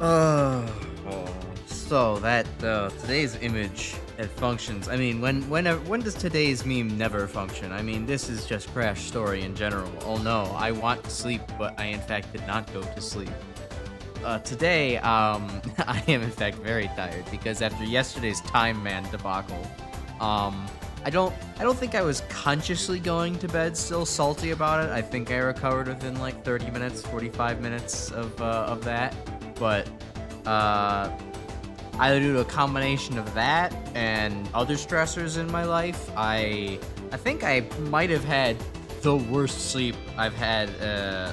Uh, so that today's image it functions. I mean, when does today's meme never function? I mean, this is just Crash story in general. Oh no, I want to sleep, but I in fact did not go to sleep. Today, I am in fact very tired because after yesterday's Time Man debacle, I don't think I was consciously going to bed still salty about it. I think I recovered within like 30 minutes, 45 minutes of that. But either due to a combination of that and other stressors in my life, I think I might have had the worst sleep I've had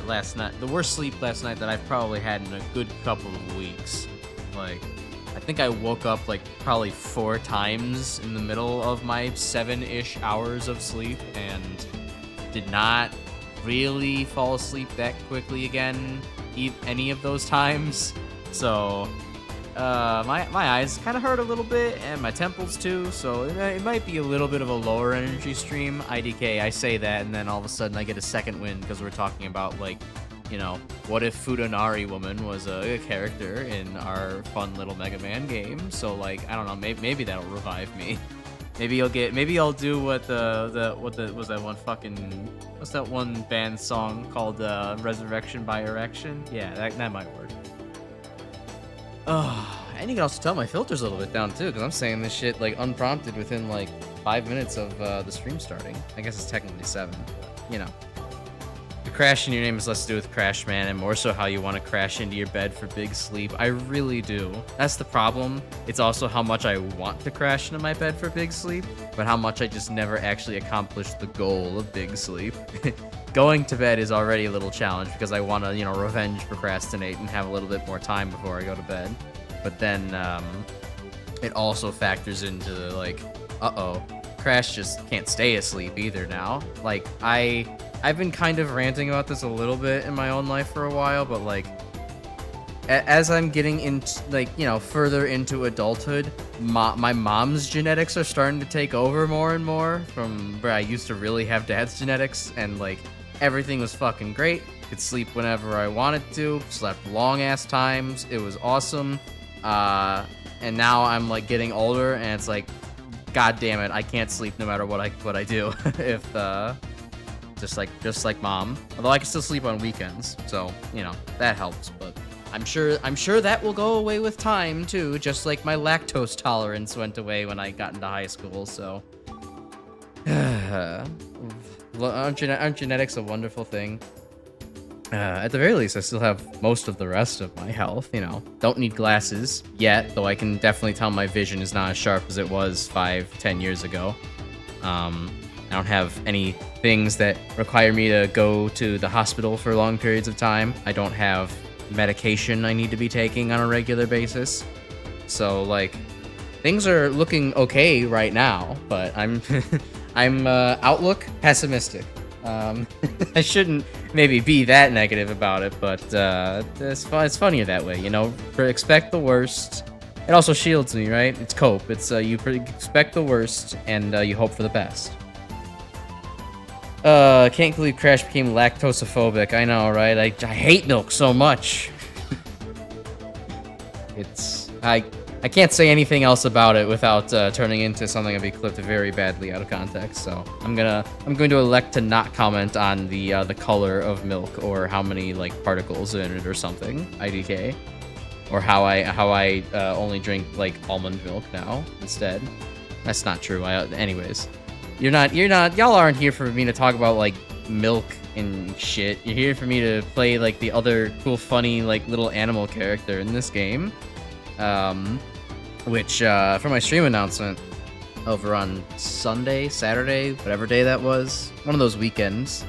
last night. The worst sleep last night that I've probably had in a good couple of weeks. Like, I think I woke up like probably 4 times in the middle of my 7-ish hours of sleep and did not really fall asleep that quickly again any of those times. So my eyes kind of hurt a little bit and my temples too, so it might be a little bit of a lower energy stream. IDK, I say that and then all of a sudden I get a second wind because we're talking about like, you know, what if Futanari Woman was a character in our fun little Mega Man game? So like, I don't know, maybe that'll revive me. Maybe I'll do what was that one fucking, what's that one band song called Resurrection by Erection? Yeah, that might work. And you can also tell my filter's a little bit down too, because I'm saying this shit like unprompted within like 5 minutes of the stream starting. I guess it's technically 7, but you know. The crash in your name is less to do with Crash Man and more so how you want to crash into your bed for big sleep. I really do. That's the problem. It's also how much I want to crash into my bed for big sleep, but how much I just never actually accomplish the goal of big sleep. Going to bed is already a little challenge because I want to, you know, revenge procrastinate and have a little bit more time before I go to bed. But then it also factors into like, Crash just can't stay asleep either now. Like I've been kind of ranting about this a little bit in my own life for a while, but like as I'm getting into like, you know, further into adulthood, my mom's genetics are starting to take over more and more from where I used to really have dad's genetics, and like everything was fucking great. Could sleep whenever I wanted to, slept long ass times. It was awesome. And now I'm like getting older and it's like, god damn it, I can't sleep no matter what I do. If just like mom. Although I can still sleep on weekends, so you know that helps. But I'm sure that will go away with time too. Just like my lactose tolerance went away when I got into high school. So, aren't genetics a wonderful thing? At the very least, I still have most of the rest of my health, you know. Don't need glasses yet, though I can definitely tell my vision is not as sharp as it was 5-10 years ago. I don't have any things that require me to go to the hospital for long periods of time. I don't have medication I need to be taking on a regular basis. So, like, things are looking okay right now, but I'm outlook pessimistic. I shouldn't maybe be that negative about it, but it's funnier that way, you know. Expect the worst. It also shields me, right? It's cope. It's you expect the worst and you hope for the best. Can't believe Crash became lactosophobic. I know, right? I hate milk so much. I can't say anything else about it without turning into something that'd be clipped very badly out of context. So I'm going to elect to not comment on the color of milk or how many like particles in it or something. IDK, or how I only drink like almond milk now instead. That's not true. Anyways, y'all aren't here for me to talk about like milk and shit. You're here for me to play like the other cool, funny like little animal character in this game. Which for my stream announcement over on Sunday, Saturday, whatever day that was, one of those weekends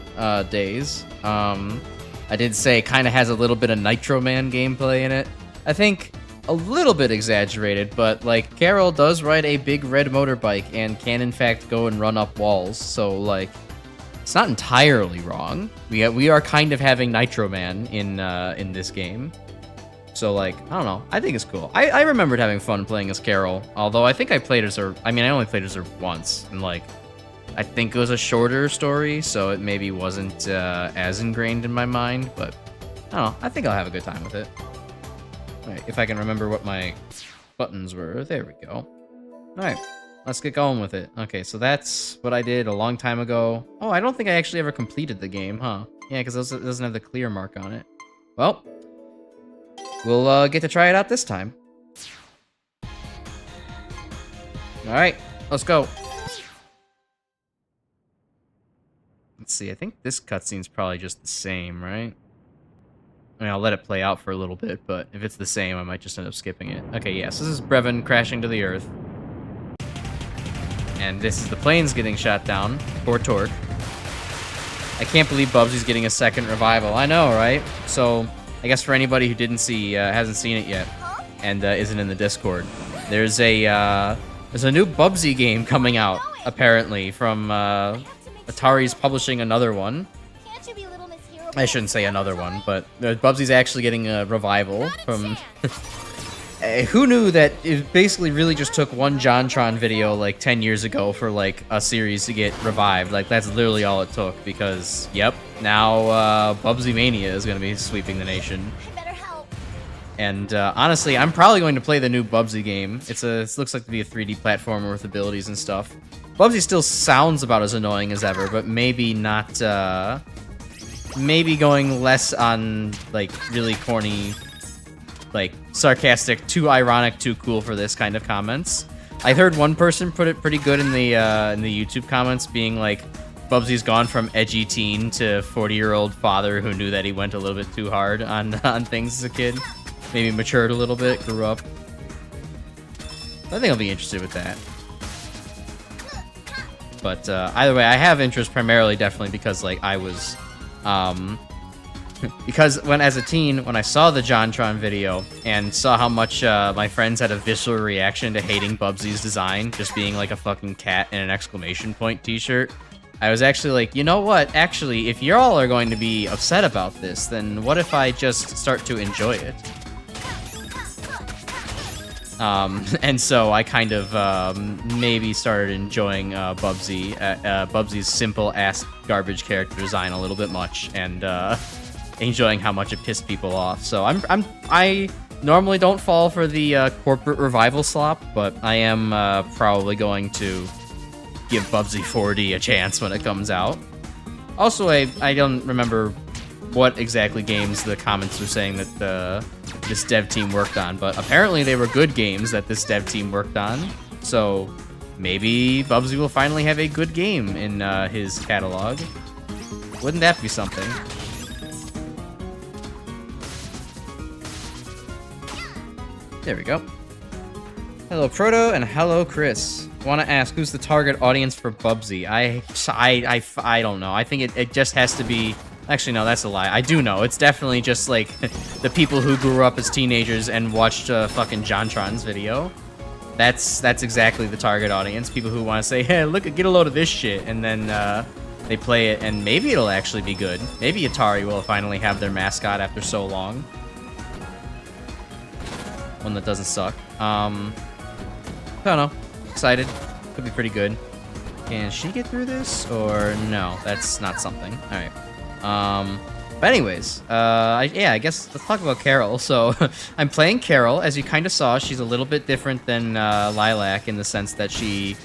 days, I did say kind of has a little bit of Nitro Man gameplay in it. I think a little bit exaggerated, but like Carol does ride a big red motorbike and can in fact go and run up walls, so like it's not entirely wrong. We are kind of having Nitro Man in this game. So, like, I don't know. I think it's cool. I remembered having fun playing as Carol, although I think I played as her... I mean, I only played as her once, and, like, I think it was a shorter story, so it maybe wasn't as ingrained in my mind, but, I don't know. I think I'll have a good time with it. Alright, if I can remember what my buttons were. There we go. Alright, let's get going with it. Okay, so that's what I did a long time ago. Oh, I don't think I actually ever completed the game, huh? Yeah, because it doesn't have the clear mark on it. Well, we'll get to try it out this time. Alright, let's go. Let's see, I think this cutscene's probably just the same, right? I mean, I'll let it play out for a little bit, but if it's the same, I might just end up skipping it. Okay, yes, this is Brevin crashing to the earth. And this is the planes getting shot down. Poor Torque. I can't believe Bubsy's getting a second revival. I know, right? So, I guess for anybody who didn't see, hasn't seen it yet, and isn't in the Discord, there's a new Bubsy game coming out, apparently, from Atari's publishing another one. I shouldn't say another one, but Bubsy's actually getting a revival from... Who knew that it basically really just took one JonTron video like 10 years ago for like a series to get revived? Like, that's literally all it took because, yep, now Bubsy Mania is going to be sweeping the nation. And honestly, I'm probably going to play the new Bubsy game. It looks like to be a 3D platformer with abilities and stuff. Bubsy still sounds about as annoying as ever, but maybe not... maybe going less on, like, really corny, like, sarcastic, too ironic, too cool for this kind of comments. I heard one person put it pretty good in the YouTube comments, being like, Bubsy's gone from edgy teen to 40-year-old father who knew that he went a little bit too hard on things as a kid. Maybe matured a little bit, grew up. I think I'll be interested with that. But either way, I have interest primarily definitely because, like, I was... because as a teen, when I saw the JonTron video and saw how much my friends had a visceral reaction to hating Bubsy's design, just being like a fucking cat in an exclamation point t-shirt, I was actually like, you know what? Actually, if y'all are going to be upset about this, then what if I just start to enjoy it? And so I kind of maybe started enjoying Bubsy's simple-ass garbage character design a little bit much, and enjoying how much it pissed people off. So I normally don't fall for the corporate revival slop, but I am probably going to give Bubsy 4D a chance when it comes out. Also, I don't remember what exactly games the comments were saying that this dev team worked on, but apparently they were good games that this dev team worked on, so maybe Bubsy will finally have a good game in his catalog. Wouldn't that be something? There we go. Hello Proto and hello Chris. Want to ask, who's the target audience for Bubsy? I don't know. I think it just has to be... Actually, no, that's a lie. I do know. It's definitely just, like, the people who grew up as teenagers and watched fucking JonTron's video. That's exactly the target audience. People who want to say, hey, look, get a load of this shit, and then they play it, and maybe it'll actually be good. Maybe Atari will finally have their mascot after so long. One that doesn't suck. I don't know. Excited. Could be pretty good. Can she get through this? Or no, that's not something. Alright. But anyways, yeah, I guess let's talk about Carol. So, I'm playing Carol. As you kind of saw, she's a little bit different than Lilac in the sense that she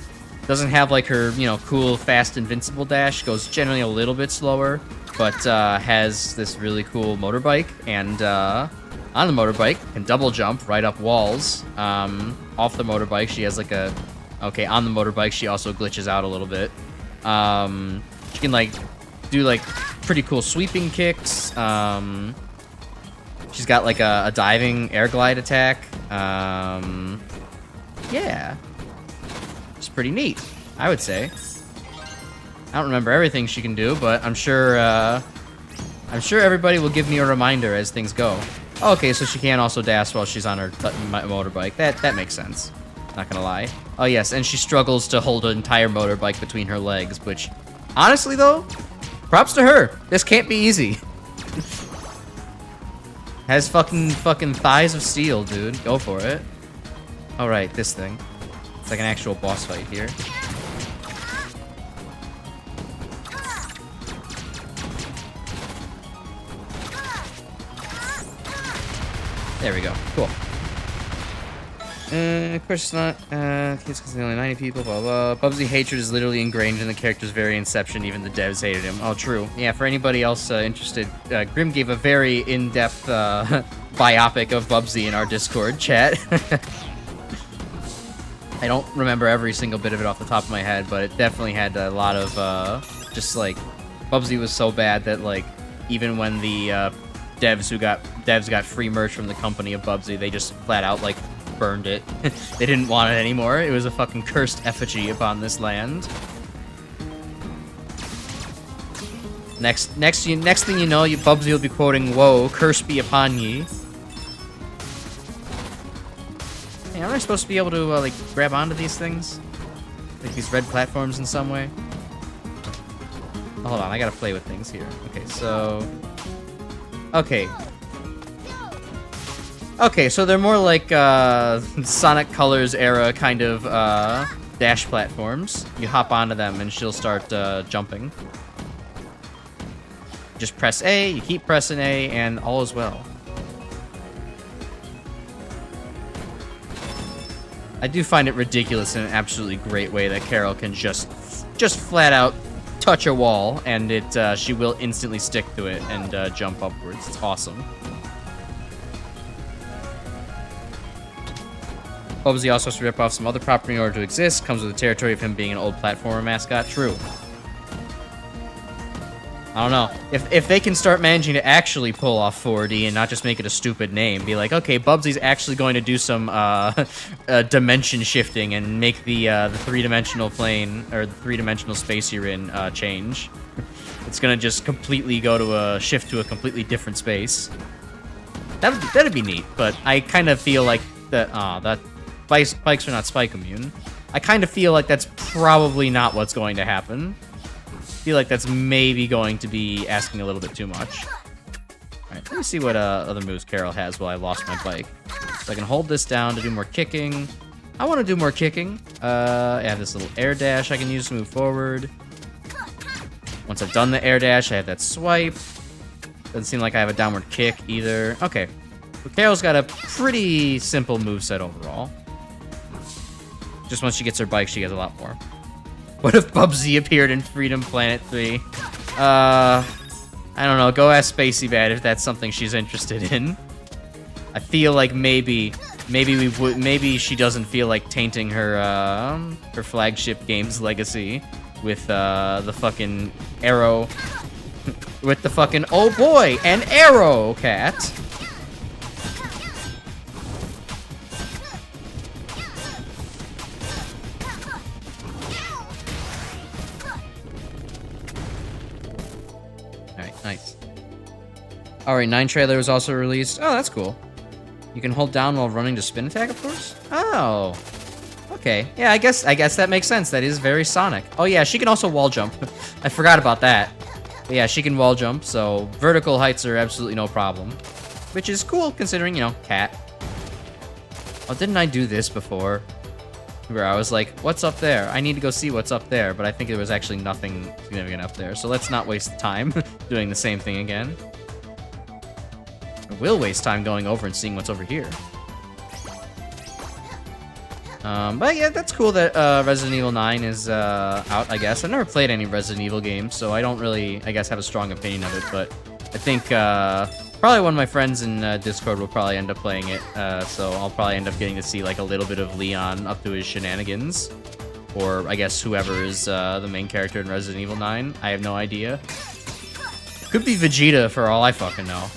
doesn't have, like, her, you know, cool, fast, invincible dash. Goes generally a little bit slower, but has this really cool motorbike, and on the motorbike can double jump right up walls. Off the motorbike, she has, like, a... Okay, on the motorbike, she also glitches out a little bit. She can, like, do, like, pretty cool sweeping kicks. She's got, like, a diving air glide attack. Yeah. It's pretty neat, I would say. I don't remember everything she can do, but I'm sure everybody will give me a reminder as things go. Oh, okay, so she can also dash while she's on her motorbike. That makes sense. Not gonna lie. Oh, yes, and she struggles to hold an entire motorbike between her legs, which, honestly, though, props to her. This can't be easy. Has fucking thighs of steel, dude. Go for it. All right, this thing. It's like an actual boss fight here. There we go. Cool. Of course it's not. Kids because only 90 people, blah, blah. Bubsy hatred is literally ingrained in the character's very inception. Even the devs hated him. Oh, true. Yeah, for anybody else interested, Grim gave a very in-depth biopic of Bubsy in our Discord chat. I don't remember every single bit of it off the top of my head, but it definitely had a lot of, just like, Bubsy was so bad that, like, even when the devs got free merch from the company of Bubsy, they just flat out, like, burned it. They didn't want it anymore. It was a fucking cursed effigy upon this land. Next thing you know, Bubsy will be quoting, "Whoa, curse be upon ye." Hey, aren't I supposed to be able to like grab onto these things, like these red platforms in some way? Oh, hold on, I gotta play with things here. Okay, so okay, so they're more like Sonic Colors era kind of dash platforms. You hop onto them and she'll start jumping. Just press A, you keep pressing A, and all is well. I do find it ridiculous in an absolutely great way that Carol can just flat out touch a wall and she will instantly stick to it and jump upwards. It's awesome. Bubsy also has to rip off some other property in order to exist. Comes with the territory of him being an old platformer mascot. True. I don't know. If they can start managing to actually pull off 4D and not just make it a stupid name, be like, okay, Bubsy's actually going to do some dimension shifting and make the three-dimensional plane or the three-dimensional space you're in change. It's gonna just completely go to a shift to a completely different space. That'd be neat, but I kind of feel like that spikes are not spike immune. I kind of feel like that's probably not what's going to happen. I feel like that's maybe going to be asking a little bit too much. Alright, let me see what other moves Carol has while I lost my bike. So I can hold this down to do more kicking. I want to do more kicking. I have this little air dash I can use to move forward. Once I've done the air dash, I have that swipe. Doesn't seem like I have a downward kick either. Okay. So Carol's got a pretty simple moveset overall. Just once she gets her bike, she gets a lot more. What if Bubsy appeared in Freedom Planet 3? I don't know. Go ask Spacey Bad if that's something she's interested in. I feel like maybe she doesn't feel like tainting her her flagship game's legacy with the fucking arrow, with the fucking oh boy, an arrow cat. Nice. Alright, 9 trailer was also released. Oh, that's cool. You can hold down while running to spin attack, of course? Oh. Okay. Yeah, I guess that makes sense. That is very Sonic. Oh yeah, she can also wall jump. I forgot about that. But yeah, she can wall jump, so vertical heights are absolutely no problem. Which is cool, considering, you know, cat. Oh, didn't I do this before? Where I was like, what's up there? I need to go see what's up there, but I think there was actually nothing significant up there, so let's not waste time doing the same thing again. I will waste time going over and seeing what's over here. But yeah, that's cool that Resident Evil 9 is out, I guess. I've never played any Resident Evil games, so I don't really, I guess, have a strong opinion of it, but I think probably one of my friends in Discord will probably end up playing it, so I'll probably end up getting to see like a little bit of Leon up to his shenanigans. Or I guess whoever is the main character in Resident Evil 9. I have no idea. Could be Vegeta for all I fucking know.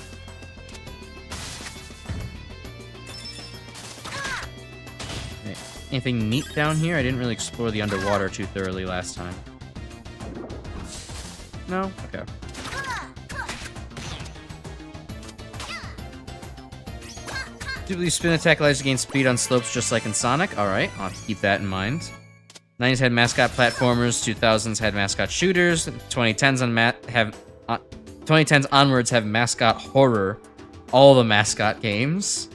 Anything neat down here? I didn't really explore the underwater too thoroughly last time. No? Okay. Do you believe spin attack allows you to gain speed on slopes just like in Sonic? Alright, I'll have to keep that in mind. 90s had mascot platformers, 2000s had mascot shooters, 2010s 2010s onwards have mascot horror. All the mascot games.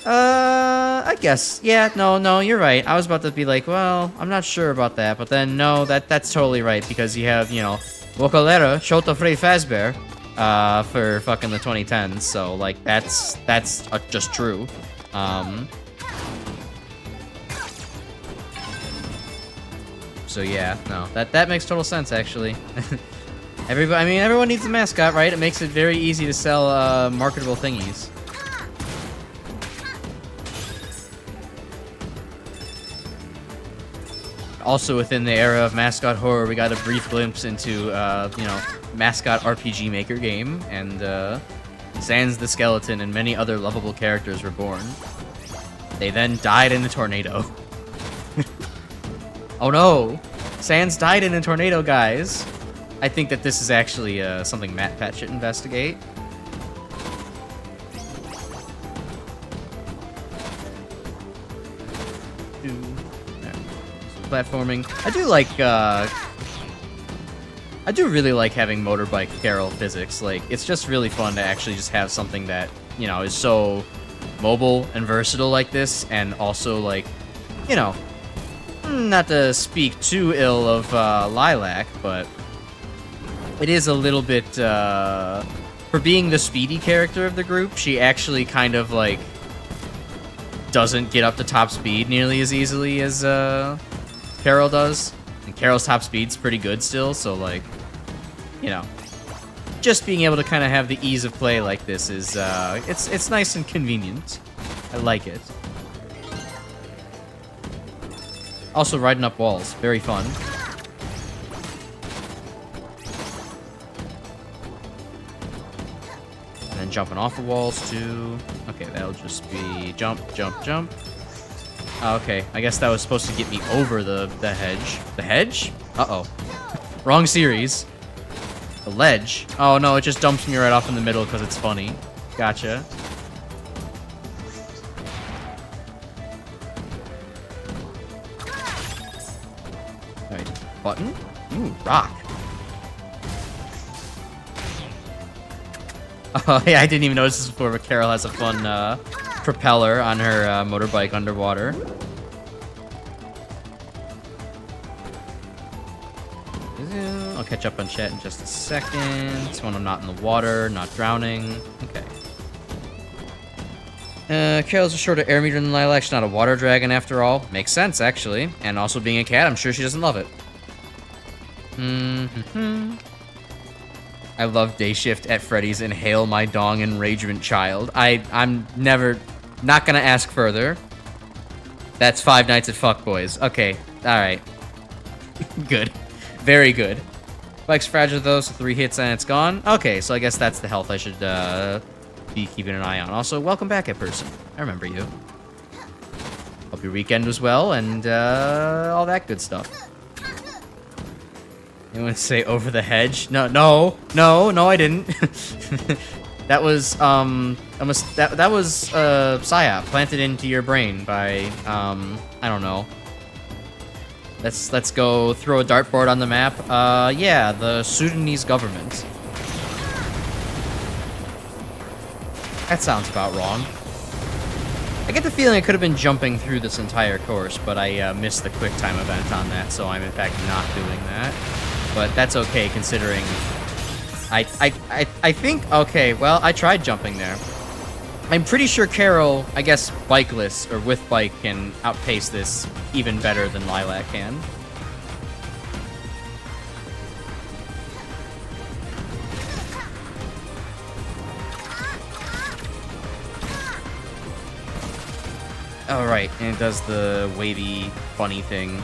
I guess. Yeah, no, you're right. I was about to be like, well, I'm not sure about that, but then no, that's totally right, because you have, you know, Vocalera, Shota Frey Fazbear, for fucking the 2010s. So like that's just true. So yeah, no, that makes total sense actually. Everyone needs a mascot, right? It makes it very easy to sell marketable thingies. Also within the era of mascot horror, we got a brief glimpse into, you know, mascot RPG Maker game, and Sans the Skeleton and many other lovable characters were born. They then died in a tornado. Oh no! Sans died in a tornado, guys! I think that this is actually something MatPat should investigate. Platforming. I do really like having motorbike Carol physics. Like, it's just really fun to actually just have something that, you know, is so mobile and versatile like this, and also, like, you know, not to speak too ill of Lilac, but it is a little bit, for being the speedy character of the group, she actually kind of, like, doesn't get up to top speed nearly as easily as, Carol does, and Carol's top speed's pretty good still, so like, you know, just being able to kind of have the ease of play like this is, it's nice and convenient. I like it. Also, riding up walls, very fun. And then jumping off the walls too. Okay, that'll just be jump, jump, jump. Okay, I guess that was supposed to get me over the hedge. The hedge? Uh-oh. Wrong series. The ledge. Oh, no, it just dumps me right off in the middle because it's funny. Gotcha. Alright, button? Ooh, rock. Oh, yeah, I didn't even notice this before, but Carol has a fun, propeller on her motorbike underwater. I'll catch up on chat in just a second. When I'm not in the water, not drowning. Okay. Carol's a shorter air meter than Lilac. She's not a water dragon after all. Makes sense, actually. And also being a cat, I'm sure she doesn't love it. I love Day Shift at Freddy's and Hail My Dong Enragement Child. I'm never... Not gonna ask further. That's Five Nights at Fuckboys. Okay, alright. Good. Very good. Bike's fragile though, so 3 hits and it's gone. Okay, so I guess that's the health I should be keeping an eye on. Also, welcome back, person. I remember you. Hope your weekend was well, and all that good stuff. You want to say over the hedge? No, I didn't. That was that was psyop planted into your brain by I don't know. Let's go throw a dartboard on the map. Yeah, the Sudanese government. That sounds about wrong. I get the feeling I could have been jumping through this entire course, but I missed the quick time event on that, so I'm in fact not doing that. But that's okay considering I think, okay, well, I tried jumping there. I'm pretty sure Carol, I guess, bikeless, or with bike, can outpace this even better than Lilac can. Alright, and it does the wavy, funny thing.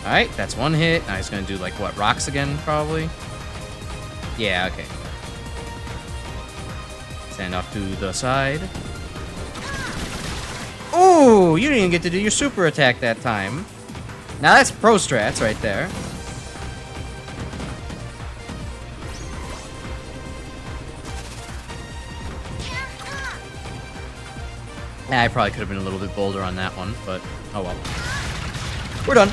Alright, that's one hit. Now he's gonna do, like, what, rocks again, probably? Yeah, okay. Stand off to the side. Ooh, you didn't even get to do your super attack that time. Now that's pro strats right there. I probably could have been a little bit bolder on that one, but oh well. We're done.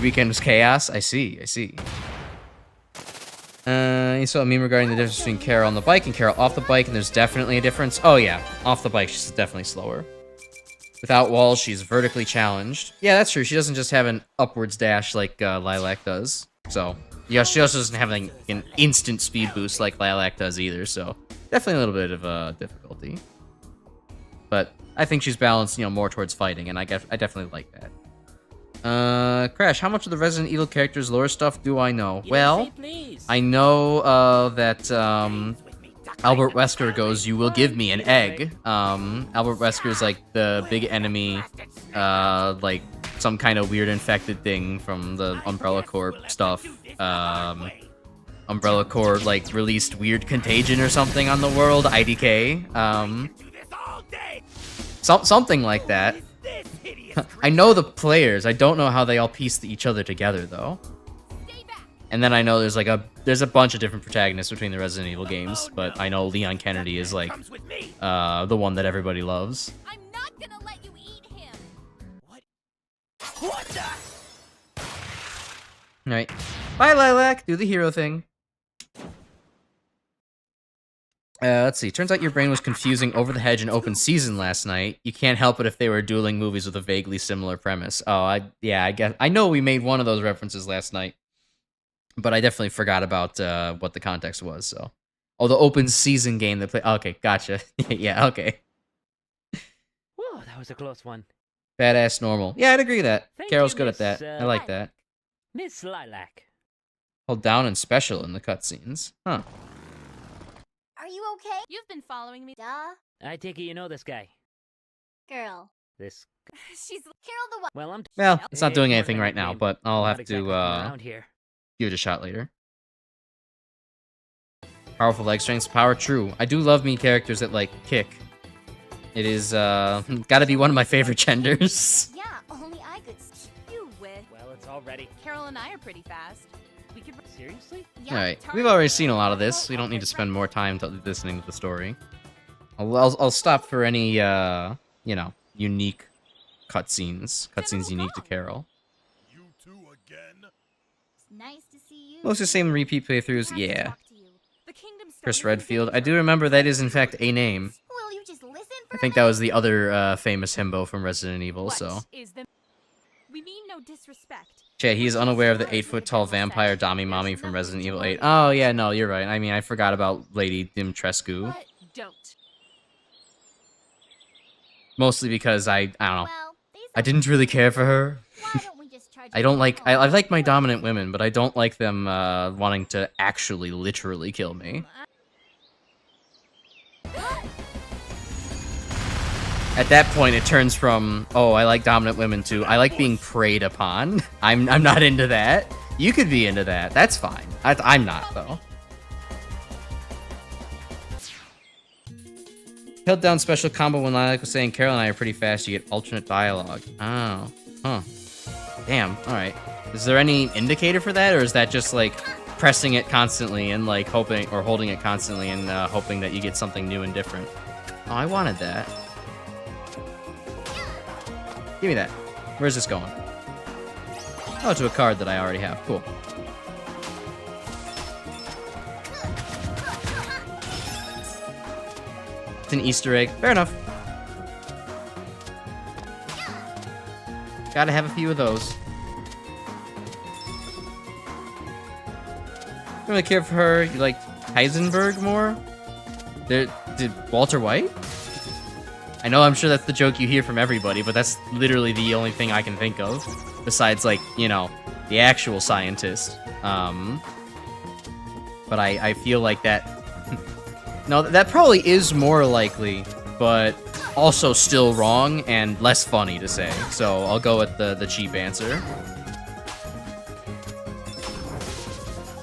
Weekend was chaos. I see. You saw a meme regarding the difference between Carol on the bike and Carol off the bike, and there's definitely a difference. Oh yeah, off the bike she's definitely slower. Without walls, she's vertically challenged. Yeah, that's true. She doesn't just have an upwards dash like Lilac does. So, yeah, she also doesn't have like, an instant speed boost like Lilac does either. So, definitely a little bit of difficulty. But I think she's balanced, you know, more towards fighting, and I definitely like that. Crash, how much of the Resident Evil characters' lore stuff do I know? Well, I know that Albert Wesker goes, "You will give me an egg." Albert Wesker's like the big enemy, like some kind of weird infected thing from the Umbrella Corp stuff. Umbrella Corp like released weird contagion or something on the world, IDK. Something like that. I know the players. I don't know how they all piece each other together though. And then I know there's a bunch of different protagonists between the Resident Evil games, but I know Leon Kennedy is like the one that everybody loves. I'm not gonna let you eat him. What the? Alright. Bye, Lilac. Do the hero thing. Let's see. Turns out your brain was confusing Over the Hedge and Open Season last night. You can't help it if they were dueling movies with a vaguely similar premise. Oh, I guess I know we made one of those references last night. But I definitely forgot about what the context was, so. Oh, the Open Season game that played. Okay, gotcha. Yeah, okay. Whoa, that was a close one. Badass normal. Yeah, I'd agree with that. Thank Carol's you, good at Miss, that. I like that. Miss Lilac. Hold down and special in the cutscenes. Huh. Are you okay? You've been following me. Duh. I take it you know this guy. Girl. This. She's Carol the one. Well, it's not doing Hey, anything right now, but I'll Not have exactly to around here. give it a shot later. Powerful leg strengths, power true. I do love me characters that like kick. It is gotta be one of my favorite genders. Yeah, only I could. You with. Well, it's all ready. Carol and I are pretty fast. We could. Seriously? Yeah, Alright, Tara- we've already seen a lot of this. We don't need to spend more time listening to the story. I'll stop for any, you know, unique cutscenes. Cutscenes unique to Carol. You two again? It's nice to see you. Most of the same repeat playthroughs, yeah. Talk to you. The kingdom's Chris starting to Redfield. think I do remember that is in fact a name. Will you just listen for I think that was the other famous himbo from Resident Evil, What so. is the... We mean no disrespect. Che, he is unaware of the 8-foot-tall vampire Dami Mommy from Resident Evil 8. Oh, yeah, no, you're right. I mean, I forgot about Lady Dimitrescu. But don't. Mostly because I don't know. Well, I didn't really care for her. why don't we just charge I don't like... I like my dominant women, but I don't like them wanting to actually, literally kill me. At that point, it turns from, oh, I like dominant women to, I like being preyed upon. I'm not into that. You could be into that. That's fine. I'm not, though. Held down special combo when Lilac was saying Carol and I are pretty fast. You get alternate dialogue. Oh. Huh. Damn. Alright. Is there any indicator for that, or is that just, like, pressing it constantly and, like, hoping, or holding it constantly and hoping that you get something new and different? Oh, I wanted that. Give me that. Where's this going? Oh, to a card that I already have. Cool. It's an Easter egg. Fair enough. Gotta have a few of those. Don't really care for her. You like Heisenberg more? Did Walter White? I know, I'm sure that's the joke you hear from everybody, but that's literally the only thing I can think of. Besides, like, you know, the actual scientist. But I feel like that... No, that probably is more likely, but also still wrong and less funny to say. So I'll go with the cheap answer.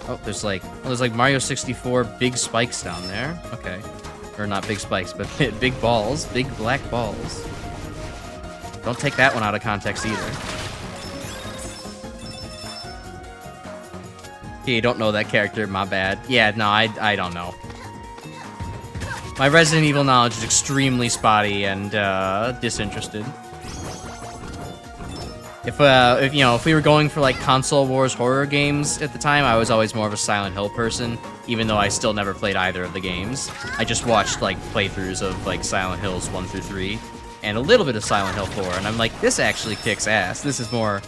Oh, there's like Mario 64 big spikes down there. Okay. Or not big spikes, but big balls. Big black balls. Don't take that one out of context either. Okay, you don't know that character, my bad. Yeah, no, I don't know. My Resident Evil knowledge is extremely spotty and disinterested. If you know, if we were going for like console wars horror games at the time, I was always more of a Silent Hill person, even though I still never played either of the games. I just watched like playthroughs of like Silent Hills 1 through 3. and a little bit of Silent Hill 4, and I'm like, this actually kicks ass. This is more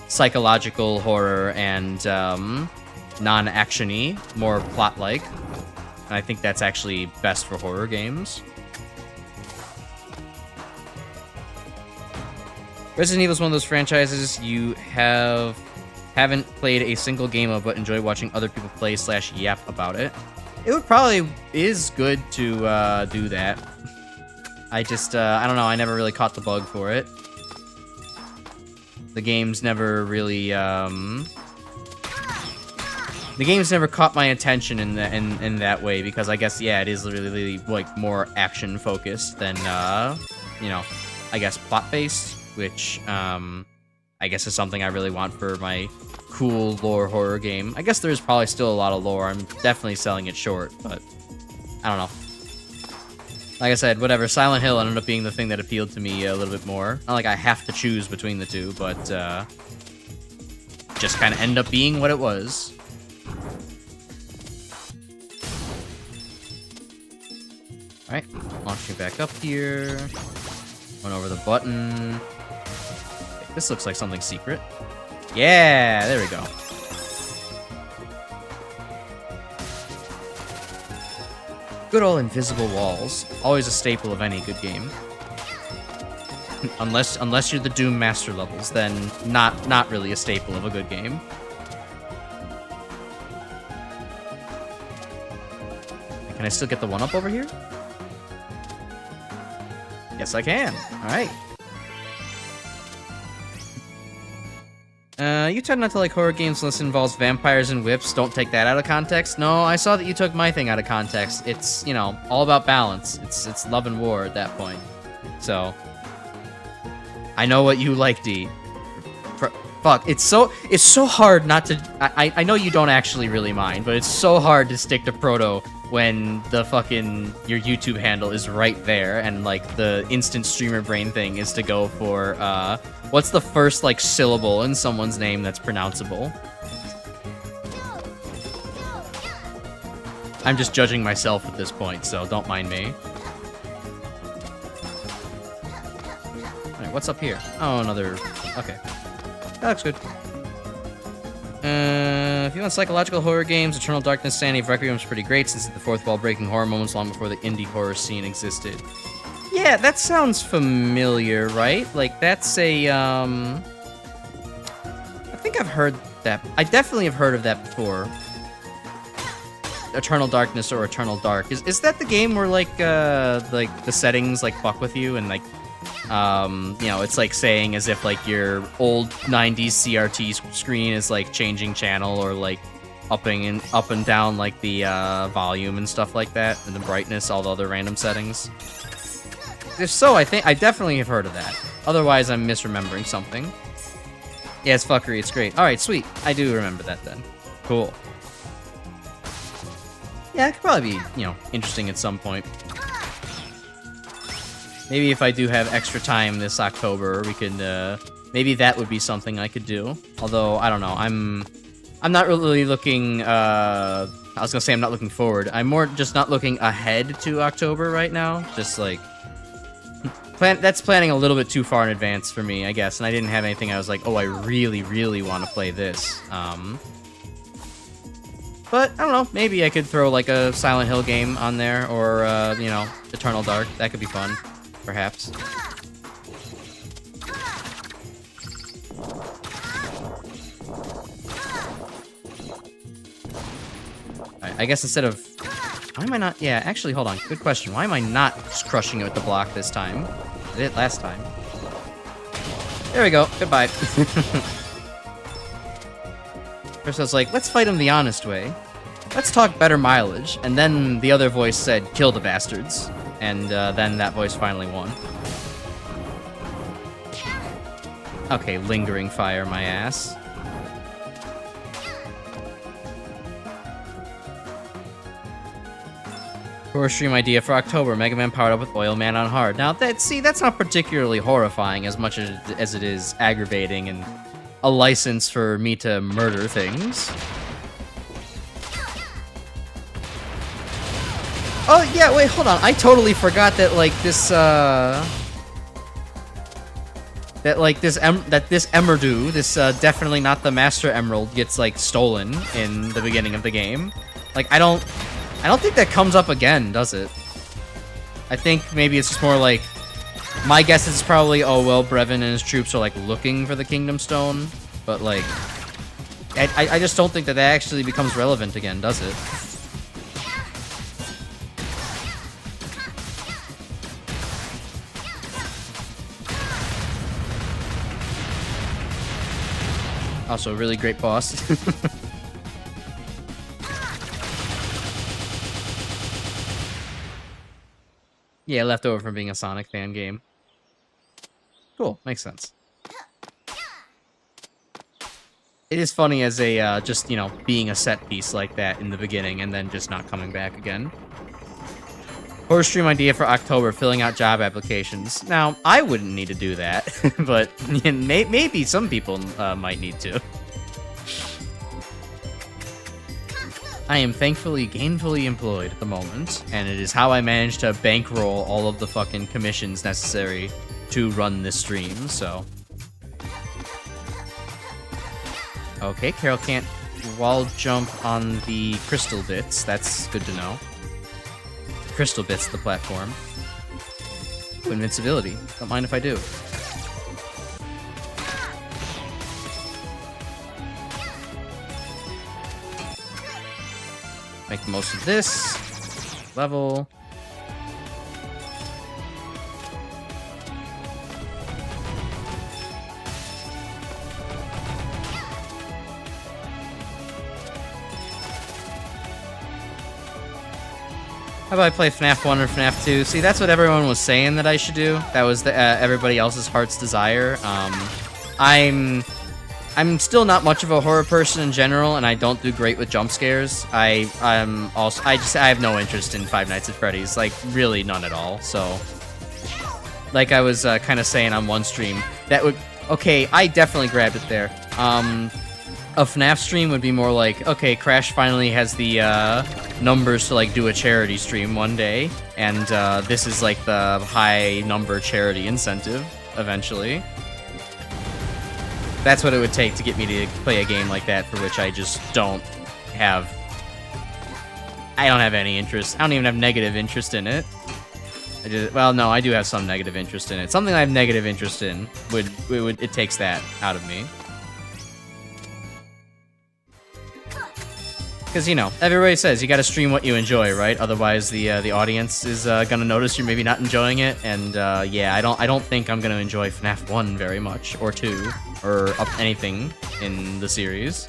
psychological horror and non-action-y, more plot-like. And I think that's actually best for horror games. Resident Evil is one of those franchises you haven't played a single game of, but enjoy watching other people play / yap about it. It would probably is good to do that. I just I don't know. I never really caught the bug for it. The games never really the games never caught my attention in that way, because I guess, yeah, it is really like more action focused than you know, I guess plot based, which I guess is something I really want for my cool lore horror game. I guess there's probably still a lot of lore. I'm definitely selling it short, but I don't know. Like I said, whatever. Silent Hill ended up being the thing that appealed to me a little bit more. Not like I have to choose between the two, but just kind of end up being what it was. Alright, launching back up here. Went over the button. Okay, this looks like something secret. Yeah, there we go. Good old invisible walls. Always a staple of any good game. unless you're the Doom Master levels, then not really a staple of a good game. Can I still get the 1-up over here? Yes, I can. Alright. You tend not to like horror games unless it involves vampires and whips. Don't take that out of context. No, I saw that you took my thing out of context. It's, you know, all about balance. It's love and war at that point. So, I know what you like, D. Fuck, it's so hard not to... I know you don't actually really mind, but it's so hard to stick to Proto when the fucking... your YouTube handle is right there, and, like, the instant streamer brain thing is to go for, what's the first, like, syllable in someone's name that's pronounceable? I'm just judging myself at this point, so don't mind me. Alright, what's up here? Oh, another... okay. That looks good. If you want psychological horror games, Eternal Darkness, Sanity of Requiem is pretty great, since it's the fourth wall breaking horror moments long before the indie horror scene existed. Yeah, that sounds familiar, right? Like, that's a, I think I've heard that. I definitely have heard of that before. Eternal Darkness or Eternal Dark. Is that the game where, like the settings, like, fuck with you and, like, you know, it's like saying as if, like, your old 90s CRT screen is, like, changing channel or, like, up and down, like, the, volume and stuff like that, and the brightness, all the other random settings? If so, I definitely have heard of that. Otherwise, I'm misremembering something. Yeah, it's fuckery, it's great. Alright, sweet. I do remember that then. Cool. Yeah, it could probably be, you know, interesting at some point. Maybe if I do have extra time this October, we could, maybe that would be something I could do. Although, I don't know, I'm not really looking, I was gonna say I'm not looking forward. I'm more just not looking ahead to October right now. Just, like, that's planning a little bit too far in advance for me, I guess. And I didn't have anything I was like, oh, I really, really want to play this. But, I don't know, maybe I could throw, like, a Silent Hill game on there, or, you know, Eternal Dark. That could be fun. Perhaps. I guess instead of... why am I not... yeah, actually, hold on. Good question. Why am I not just crushing it with the block this time? I did it last time. There we go. Goodbye. First I was like, let's fight him the honest way. Let's talk better mileage. And then the other voice said, kill the bastards. And then that voice finally won. Okay, lingering fire, my ass. Horror stream idea for October: Mega Man powered up with Oil Man on hard. Now, that's not particularly horrifying as much as it is aggravating and a license for me to murder things. Oh, yeah, wait, hold on. I totally forgot that, like, this, that like this Emerdu, this definitely not the Master Emerald, gets like stolen in the beginning of the game. Like I don't think that comes up again, does it? I think maybe it's just more like, my guess is probably, oh well, Brevin and his troops are like looking for the Kingdom Stone, but like I just don't think that actually becomes relevant again, does it? Also, a really great boss. Yeah, left over from being a Sonic fan game. Cool, makes sense. It is funny as a, just, you know, being a set piece like that in the beginning and then just not coming back again. Horror stream idea for October, filling out job applications. Now, I wouldn't need to do that, but maybe some people might need to. I am thankfully gainfully employed at the moment, and it is how I managed to bankroll all of the fucking commissions necessary to run this stream, so... Okay, Carol can't wall jump on the crystal bits. That's good to know. Crystal bits, the platform. Invincibility. Don't mind if I do. Make the most of this. Level. How about I play FNAF 1 or FNAF 2? See, that's what everyone was saying that I should do. That was everybody else's heart's desire. I'm still not much of a horror person in general, and I don't do great with jump scares. I have no interest in Five Nights at Freddy's, like really none at all. So, like I was kind of saying on one stream, that would I definitely grabbed it there. A FNAF stream would be more like, okay, Crash finally has the numbers to like do a charity stream one day, and this is like the high number charity incentive eventually. That's what it would take to get me to play a game like that, for which I just don't have any interest. I don't even have negative interest in it. Well, no, I do have some negative interest in it. Something I have negative interest in it takes that out of me. Because, you know, everybody says you gotta stream what you enjoy, right? Otherwise, the audience is gonna notice you're maybe not enjoying it. And yeah, I don't think I'm gonna enjoy FNAF 1 very much, or 2, or anything in the series.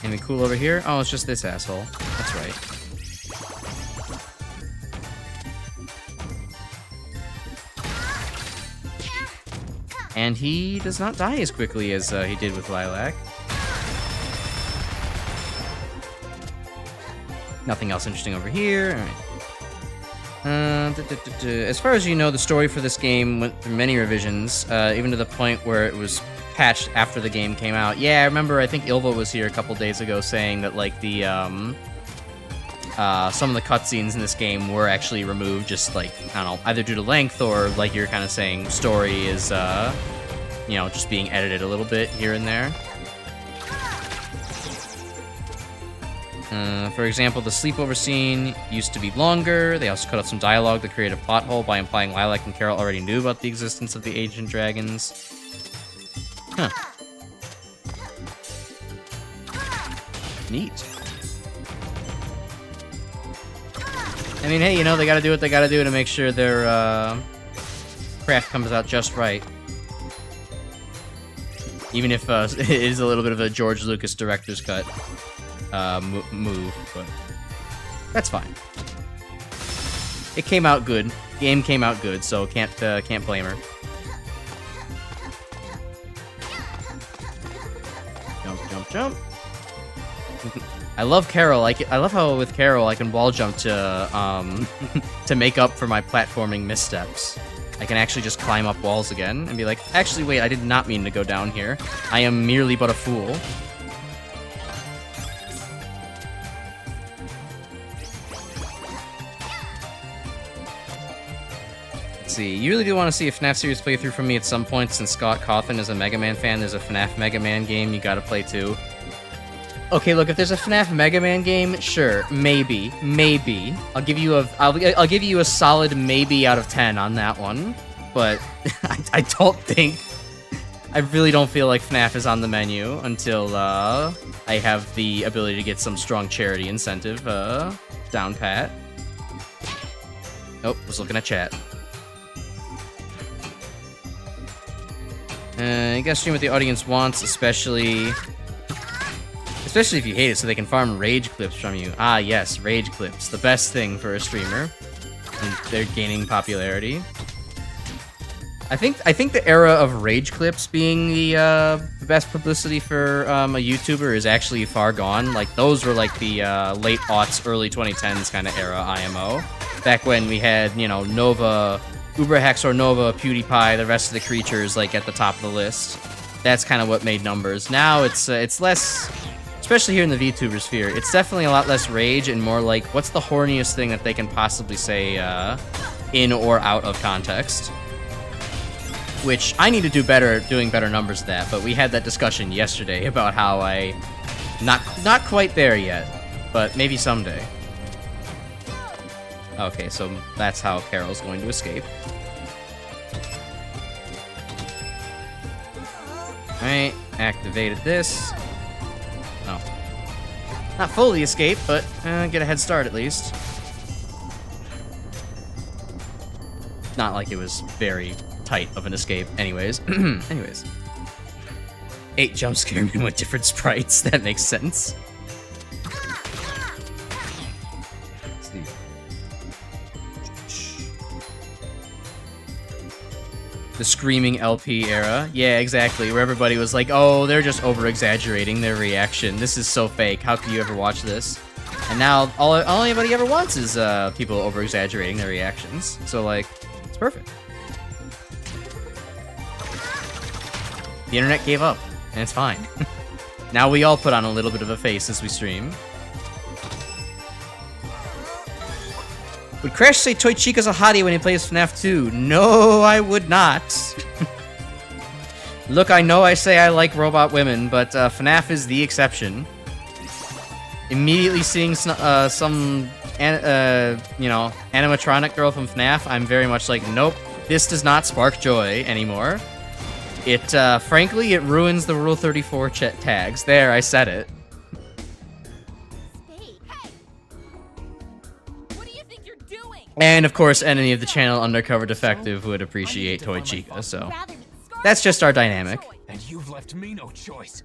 Anything cool over here? Oh, it's just this asshole. That's right. And he does not die as quickly as he did with Lilac. Nothing else interesting over here. Alright. As far as you know, the story for this game went through many revisions, even to the point where it was patched after the game came out. Yeah, I remember, I think Ilva was here a couple days ago saying that, like, the, some of the cutscenes in this game were actually removed, just like, I don't know, either due to length or, like you're kind of saying, story is, you know, just being edited a little bit here and there. For example, the sleepover scene used to be longer. They also cut out some dialogue to create a plot hole by implying Lilac and Carol already knew about the existence of the ancient dragons. Huh. Neat. I mean, hey, you know, they gotta do what they gotta do to make sure their craft comes out just right. Even if it is a little bit of a George Lucas director's cut move, but that's fine. It came out good. Game came out good, so can't blame her. Jump, jump, jump. I love Carol. I love how with Carol I can wall jump to to make up for my platforming missteps. I can actually just climb up walls again and be like, actually, wait, I did not mean to go down here. I am merely but a fool. see. You really do want to see a FNAF series playthrough from me at some point, since Scott Cawthon is a Mega Man fan. There's a FNAF Mega Man game you gotta play too. Okay, look, if there's a FNAF Mega Man game, sure, maybe. I'll give you a solid maybe out of 10 on that one. But I don't think, I really don't feel like FNAF is on the menu until I have the ability to get some strong charity incentive down pat. Nope, was looking at chat. You gotta stream what the audience wants, especially if you hate it, so they can farm rage clips from you. Ah, yes, rage clips, the best thing for a streamer, and they're gaining popularity. I think the era of rage clips being the best publicity for a YouTuber is actually far gone. Like, those were like the late aughts, early 2010s kind of era IMO. Back when we had, you know, Nova, Uberhex or Nova, PewDiePie, the rest of the creatures like at the top of the list. That's kind of what made numbers. Now it's less, especially here in the VTuber sphere, it's definitely a lot less rage and more like, what's the horniest thing that they can possibly say in or out of context? Which I need to do better at doing better numbers of that, but we had that discussion yesterday about how not quite there yet, but maybe someday. Okay, so that's how Carol's going to escape. Alright, activated this. Oh. Not fully escape, but get a head start at least. Not like it was very tight of an escape. Anyways. 8 jump scare me with different sprites. That makes sense. Let's see. The screaming LP era. Yeah, exactly. Where everybody was like, oh, they're just over-exaggerating their reaction. This is so fake. How could you ever watch this? And now all anybody ever wants is people over-exaggerating their reactions. So, like, it's perfect. The internet gave up, and it's fine. Now we all put on a little bit of a face as we stream. Would Crash say Toy Chica's a hottie when he plays FNAF 2? No, I would not. Look, I know I say I like robot women, but FNAF is the exception. Immediately seeing some animatronic girl from FNAF, I'm very much like, nope, this does not spark joy anymore. It, frankly, it ruins the Rule 34 tags. There, I said it. Hey! What do you think you're doing? And, of course, enemy of the channel, Undercover Defective, would appreciate Toy Chica, so... That's just our dynamic. And you've left me no choice.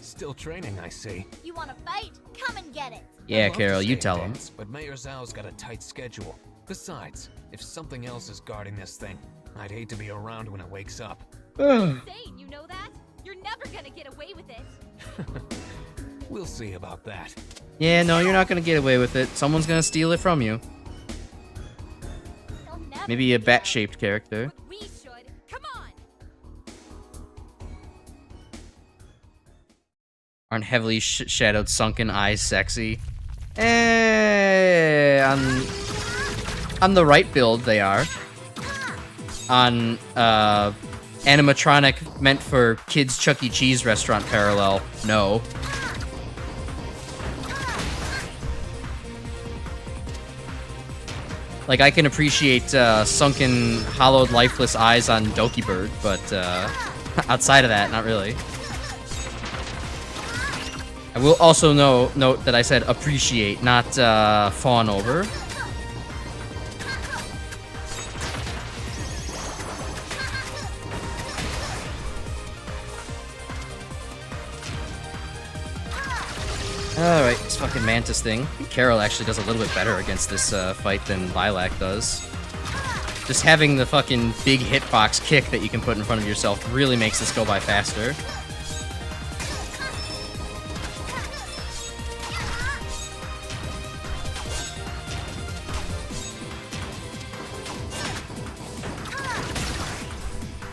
Still training, I see. You want to fight? Come and get it. Yeah, Carol, you tell him. But Mayor Zhao's got a tight schedule. Besides, if something else is guarding this thing, I'd hate to be around when it wakes up. Insane, you know that? You're never gonna get away with it. We'll see about that. Yeah, no, you're not gonna get away with it. Someone's gonna steal it from you. They'll never Maybe a get bat-shaped character. what we should. Come on. Aren't heavily shadowed sunken eyes sexy? On the right build, they are. On, animatronic meant for kids Chuck E. Cheese restaurant parallel, no. Like, I can appreciate, sunken, hollowed, lifeless eyes on Doki Bird, but, outside of that, not really. I will also note that I said appreciate, not, fawn over. Alright, this fucking Mantis thing. I think Carol actually does a little bit better against this fight than Lilac does. Just having the fucking big hitbox kick that you can put in front of yourself really makes this go by faster.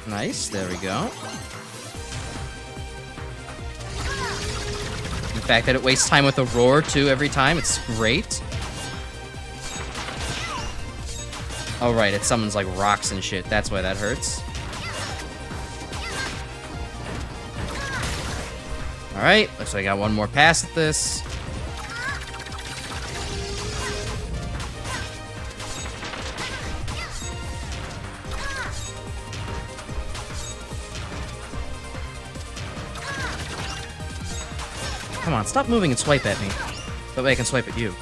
Nice, there we go. The fact that it wastes time with a roar, too, every time, it's great. Oh, right, it summons, like, rocks and shit. That's why that hurts. Alright, looks like I got one more pass at this. Come on, stop moving and swipe at me. That way I can swipe at you.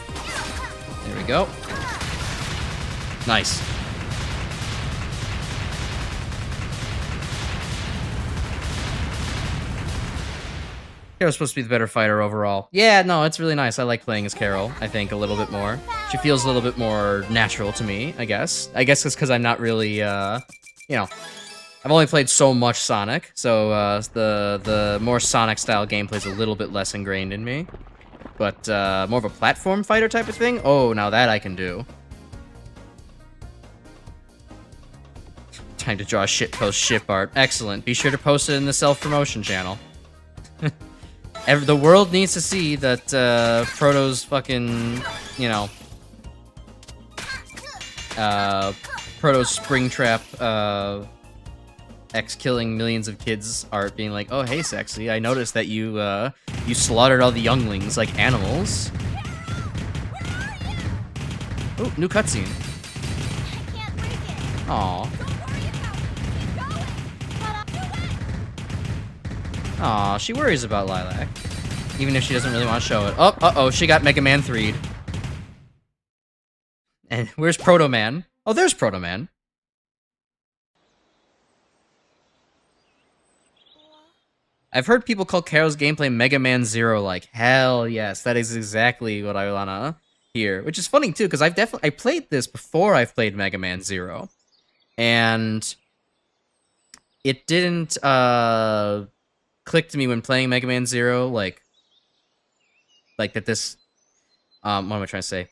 There we go. Nice. Carol's supposed to be the better fighter overall. Yeah, no, it's really nice. I like playing as Carol, I think, a little bit more. She feels a little bit more natural to me, I guess. I guess it's because I'm not really, you know... I've only played so much Sonic, so the more Sonic-style gameplay is a little bit less ingrained in me. But more of a platform fighter type of thing? Oh, now that I can do. Time to draw a shitpost ship art. Excellent. Be sure to post it in the self-promotion channel. The world needs to see that Proto's fucking, you know... Proto's Springtrap, X killing millions of kids art being like, oh, hey, sexy, I noticed that you slaughtered all the younglings like animals. Oh, new cutscene. Aw. Aw, she worries about Lilac. Even if she doesn't really want to show it. Oh, uh-oh, she got Mega Man 3'd. And where's Proto Man? Oh, there's Proto Man. I've heard people call Carol's gameplay Mega Man Zero like. Hell yes, that is exactly what I wanna hear. Which is funny too, because I played this before I've played Mega Man Zero. And it didn't click to me when playing Mega Man Zero, like that this what am I trying to say?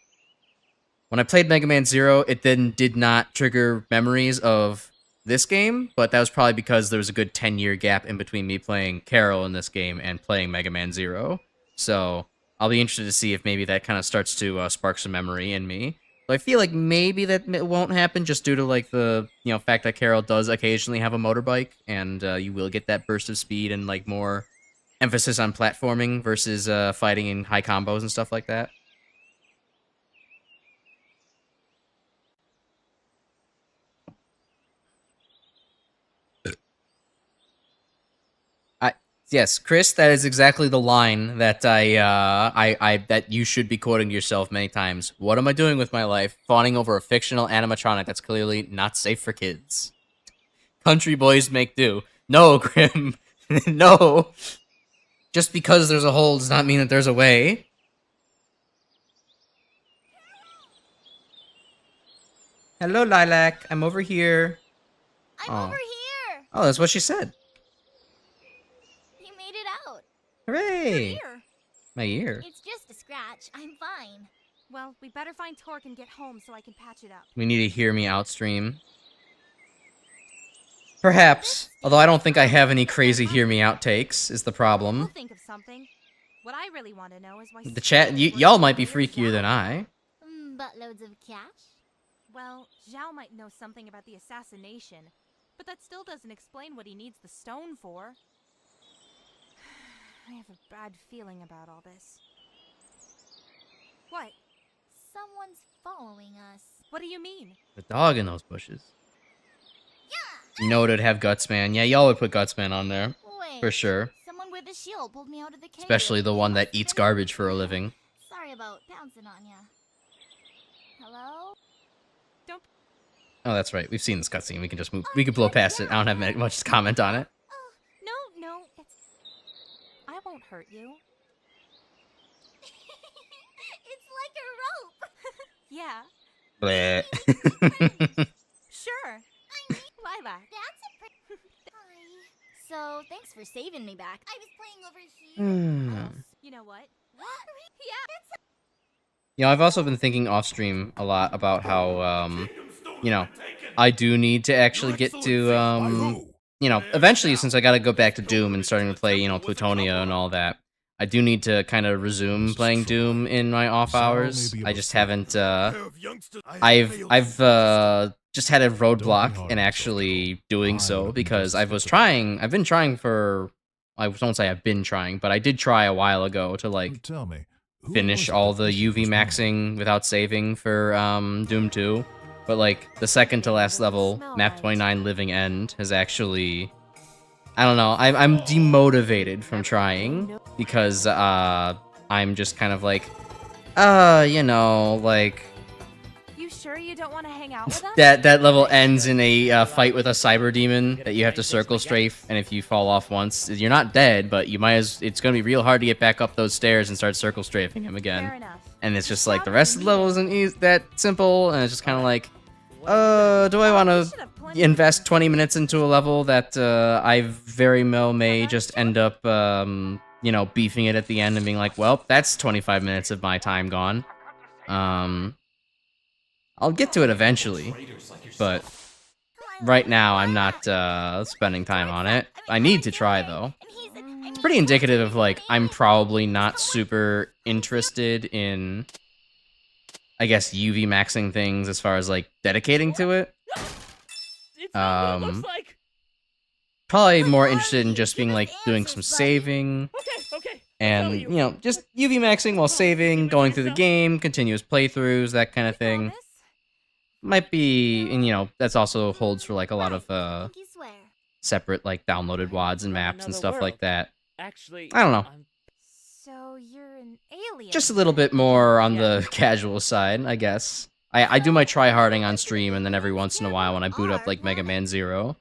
When I played Mega Man Zero, it then did not trigger memories of this game, but that was probably because there was a good 10-year gap in between me playing Carol in this game and playing Mega Man Zero. So I'll be interested to see if maybe that kind of starts to spark some memory in me. So I feel like maybe that won't happen just due to like the fact that Carol does occasionally have a motorbike, and you will get that burst of speed and like more emphasis on platforming versus fighting in high combos and stuff like that. Yes, Chris, that is exactly the line that that you should be quoting to yourself many times. What am I doing with my life? Fawning over a fictional animatronic that's clearly not safe for kids. Country boys make do. No, Grim. No. Just because there's a hole does not mean that there's a way. Hello, Lilac. I'm over here. I'm over here. Oh, that's what she said. Hooray! Ear. My ear. It's just a scratch. I'm fine. Well, we better find Torque and get home so I can patch it up. We need to hear me out stream. Perhaps. Although I don't think I have any crazy hear me out takes, is the We'll problem. think of something. What I really want to know is why The chat, y'all might be freakier than I. Buttloads of cash? Well, Zhao might know something about the assassination, but that still doesn't explain what he needs the stone for. I have a bad feeling about all this. What? Someone's following us. What do you mean? The dog in those bushes. You know it'd have Gutsman. Yeah, y'all would put Gutsman on there. Wait. For sure. Someone with a shield pulled me out of the cave. Especially the one that eats garbage for a living. Sorry about pouncing on ya. Hello? Don't. Oh, that's right. We've seen this cutscene. We can just move. We can blow past it. I don't have much to comment on it. Oh, no, it's... I won't hurt you. It's like a rope. Yeah, Bleh. sure. Lilac. That's a pretty... Hi. So, thanks for saving me back. I was playing over here. You know what? Yeah. You know, I've also been thinking off stream a lot about how, you know, I do need to actually get to, you know, eventually, since I gotta go back to Doom and starting to play, you know, Plutonia and all that, I do need to kind of resume playing Doom in my off hours. I just haven't. I've just had a roadblock in actually doing so because I've been trying for. I don't say I've been trying, but I did try a while ago to like Tell me, who finish was all the the UV first one? maxing without saving for Doom 2. But like the second to last level, map 29 Living End has actually, I don't know, I'm demotivated from trying because I'm just kind of like, you know, like You sure you don't want to hang out with us? that level ends in a fight with a cyber demon that you have to circle strafe, and if you fall off once, you're not dead, but you might as it's gonna be real hard to get back up those stairs and start circle strafing him again. Fair enough. And it's just like the rest of the level isn't that simple, and it's just kind of like, do I want to invest 20 minutes into a level that I very well may just end up, you know, beefing it at the end and being like, well, that's 25 minutes of my time gone. I'll get to it eventually, but right now I'm not spending time on it. I need to try, though. It's pretty indicative of, like, I'm probably not super interested in, I guess, UV maxing things as far as, like, dedicating to it. It's not what it looks like. Probably more interested in just being, like, doing some saving. Okay. And, you know, just UV maxing while saving, going through the game, continuous playthroughs, that kind of thing. Might be, and, you know, that's also holds for, like, a lot of, separate, like, downloaded WODs and maps and stuff like that. Actually, I don't know. So you're an alien. Just a little bit more on the casual side, I guess. I do my try-harding on stream, and then every once in a while when I boot up, like, Mega Man Zero,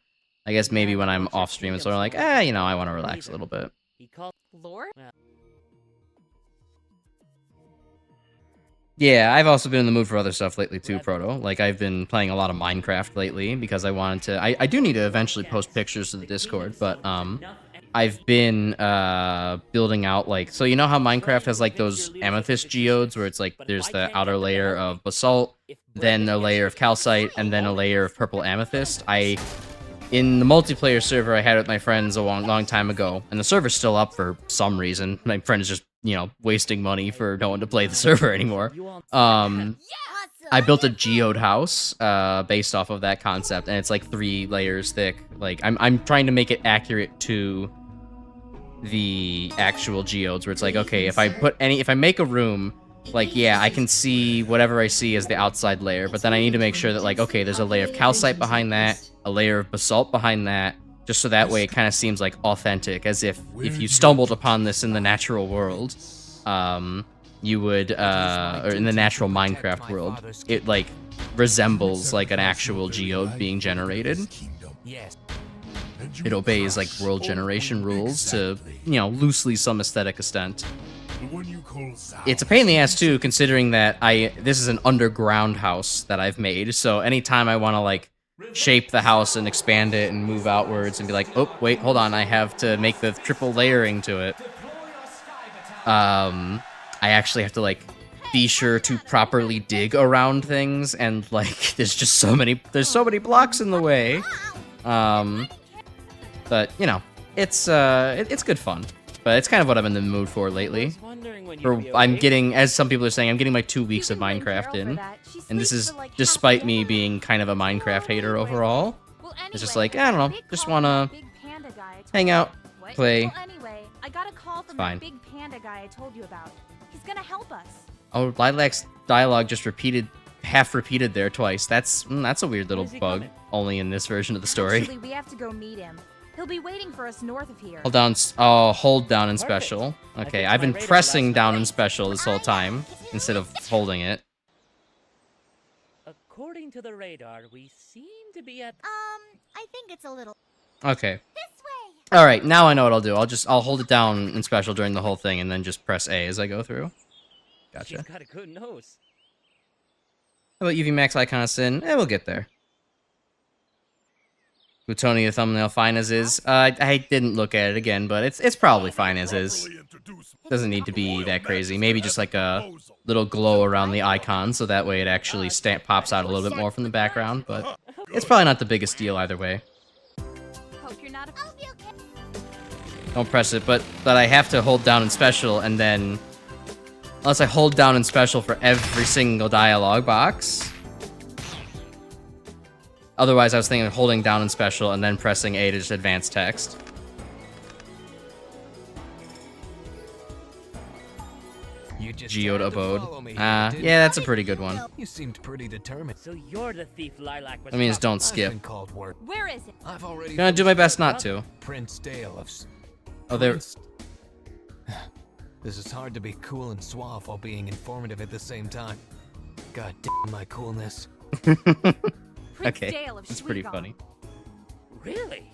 I guess maybe when I'm off stream, it's sort of like, you know, I want to relax a little bit. He called. Lord? Yeah, I've also been in the mood for other stuff lately too, Proto. Like, I've been playing a lot of Minecraft lately because I wanted to... I do need to eventually post pictures to the Discord, but, I've been, building out, like... So you know how Minecraft has, like, those amethyst geodes where it's, like, there's the outer layer of basalt, then a layer of calcite, and then a layer of purple amethyst? In the multiplayer server I had with my friends a long time ago, and the server's still up for some reason. My friend is just, you know, wasting money for no one to play the server anymore. I built a geode house based off of that concept, and it's like 3 layers thick. Like, I'm trying to make it accurate to the actual geodes, where it's like, okay, if I make a room, like, yeah, I can see whatever I see as the outside layer, but then I need to make sure that, like, okay, there's a layer of calcite behind that, a layer of basalt behind that, just so that way it kind of seems like authentic, as if you stumbled upon this in the natural world, you would, or in the natural Minecraft world, it, like, resembles, like, an actual geode being generated. It obeys, like, world generation rules to, you know, loosely some aesthetic extent. It's a pain in the ass, too, considering that this is an underground house that I've made, so anytime I want to, like, shape the house and expand it and move outwards and be like, oh, wait, hold on, I have to make the triple layering to it. I actually have to, like, be sure to properly dig around things, and, like, there's so many blocks in the way. But, you know, it's good fun. But it's kind of what I'm in the mood for lately. I'm getting, as some people are saying, I'm getting my 2 weeks of Minecraft in. And this is despite me being kind of a Minecraft hater overall. It's just like, I don't know, just want to hang out, play. Well, anyway, I got a call from that big panda guy I told you about. He's gonna help us. Oh, Lilac's dialogue just half repeated there twice. That's a weird little bug, only in this version of the story. Actually, we have to go meet him. He'll be waiting for us north of here. Hold down in special. Okay, I've been pressing down in special this whole time, instead of holding it. According to the radar, we seem to be at... I think it's a little... Okay. This way! Alright, now I know what I'll do. I'll hold it down in special during the whole thing, and then just press A as I go through. Gotcha. She's got a good nose. How about UV Max Icon of Sin? We'll get there. Plutonia thumbnail fine as is. I didn't look at it again, but it's probably fine as is. Doesn't need to be that crazy. Maybe just like a little glow around the icon, so that way it actually pops out a little bit more from the background, but it's probably not the biggest deal either way. Hope you're not Don't press it, but I have to hold down in special, and then... Unless I hold down in special for every single dialogue box. Otherwise, I was thinking of holding down in special and then pressing A to just advance text. You just Geode had to Abode. follow me here, Yeah, didn't that's a pretty good one. you? You seemed pretty determined. So you're the thief Lilac was That means talking don't I've skip. been called work. Where is it? I've already Gonna do my best not to. Prince Dale of. Oh, there. Prince- This is hard to be cool and suave while being informative at the same time. God damn my coolness. Prince Okay, Dale of it's pretty Schwiegon. funny. Really?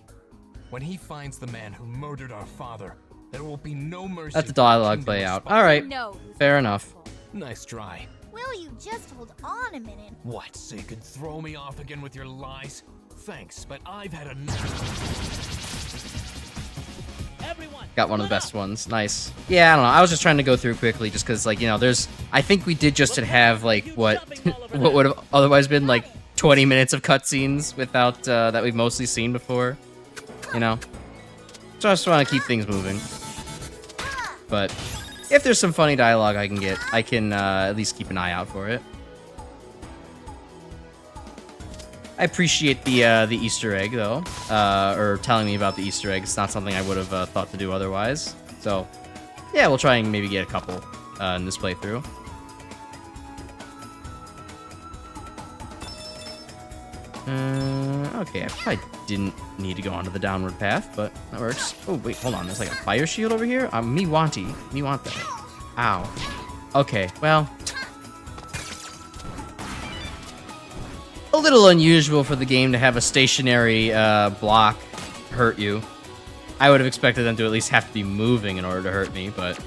When he finds the man who murdered our father, there will be no mercy. Let the for dialogue kingdom play out. responsible. Alright, No. fair enough. Nice try. Will you just hold on a minute? What, so you could throw me off again with your lies? Thanks, but I've had enough. Everyone. Got one of the split best ones. Nice. Yeah, I don't know. I was just trying to go through quickly just because, like, you know, there's... I think we did just have, like, what what would have otherwise been, like, 20 minutes of cutscenes without, that we've mostly seen before. You know? So I just want to keep things moving. But if there's some funny dialogue I can get, I can at least keep an eye out for it. I appreciate the Easter egg, though, or telling me about the Easter egg. It's not something I would have thought to do otherwise. So, yeah, we'll try and maybe get a couple in this playthrough. Okay, I probably didn't need to go onto the downward path, but that works. Oh, wait, hold on. There's like a fire shield over here? Me want that. Ow. Okay, well... A little unusual for the game to have a stationary block hurt you. I would have expected them to at least have to be moving in order to hurt me, but...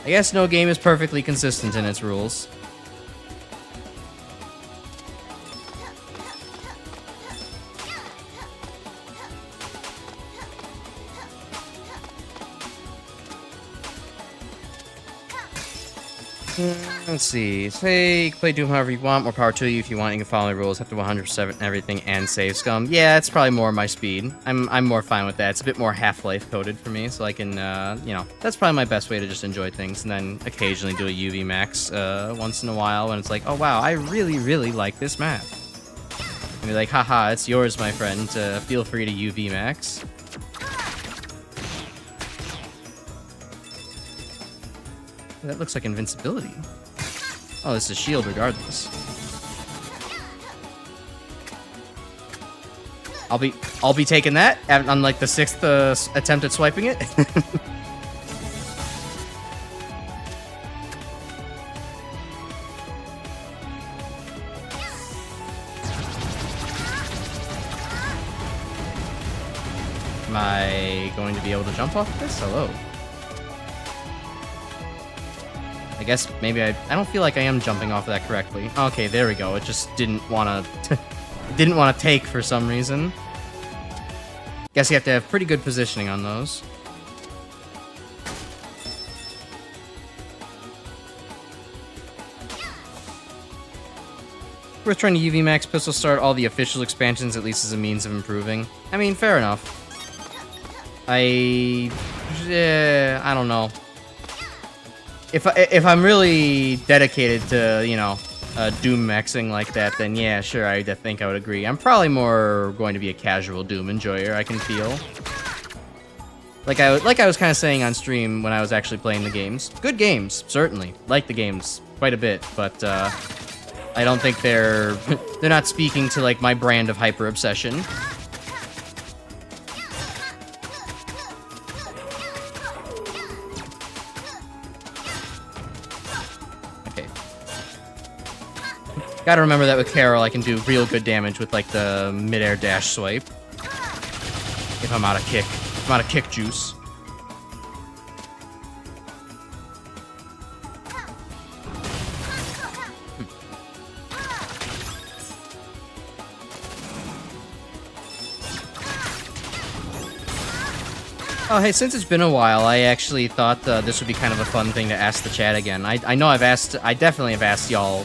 I guess no game is perfectly consistent in its rules. Let's see. Say you can play Doom however you want. More power to you. If you want, you can follow the rules. Have to 100% and everything and save scum. Yeah, it's probably more my speed. I'm more fine with that. It's a bit more Half-Life coded for me, so I can, you know, that's probably my best way to just enjoy things. And then occasionally do a UV max once in a while when it's like, oh wow, I really, really like this map. And be like, haha, it's yours, my friend. Feel free to UV max. That looks like invincibility. Oh, this is a shield regardless. I'll be taking that on like the 6th attempt at swiping it. Am I going to be able to jump off of this? Hello. I guess maybe I don't feel like I am jumping off of that correctly. Okay, there we go. It just didn't want to didn't want to take for some reason. Guess you have to have pretty good positioning on those. Worth trying to UV max pistol start all the official expansions at least as a means of improving. I mean, fair enough. I don't know. If I'm really dedicated to, you know, Doom maxing like that, then yeah, sure, I think I would agree. I'm probably more going to be a casual Doom enjoyer, I can feel. Like I was kind of saying on stream when I was actually playing the games. Good games, certainly. Like the games quite a bit, but I don't think they're not speaking to like my brand of hyper obsession. Gotta remember that with Carol, I can do real good damage with, like, the mid-air dash swipe. If I'm out of kick. If I'm out of kick juice. Oh, hey, since it's been a while, I actually thought this would be kind of a fun thing to ask the chat again. I know I definitely have asked y'all.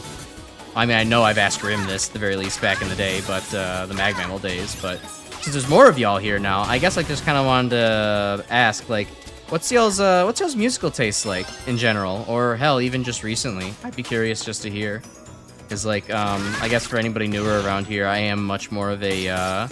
I mean, I know I've asked Rim this, at the very least, back in the day, but, the Mag Mammal days, but since there's more of y'all here now, I guess I just kind of wanted to ask, like, what's y'all's musical taste like in general, or hell, even just recently? I'd be curious just to hear, because like, I guess for anybody newer around here, I am much more of a,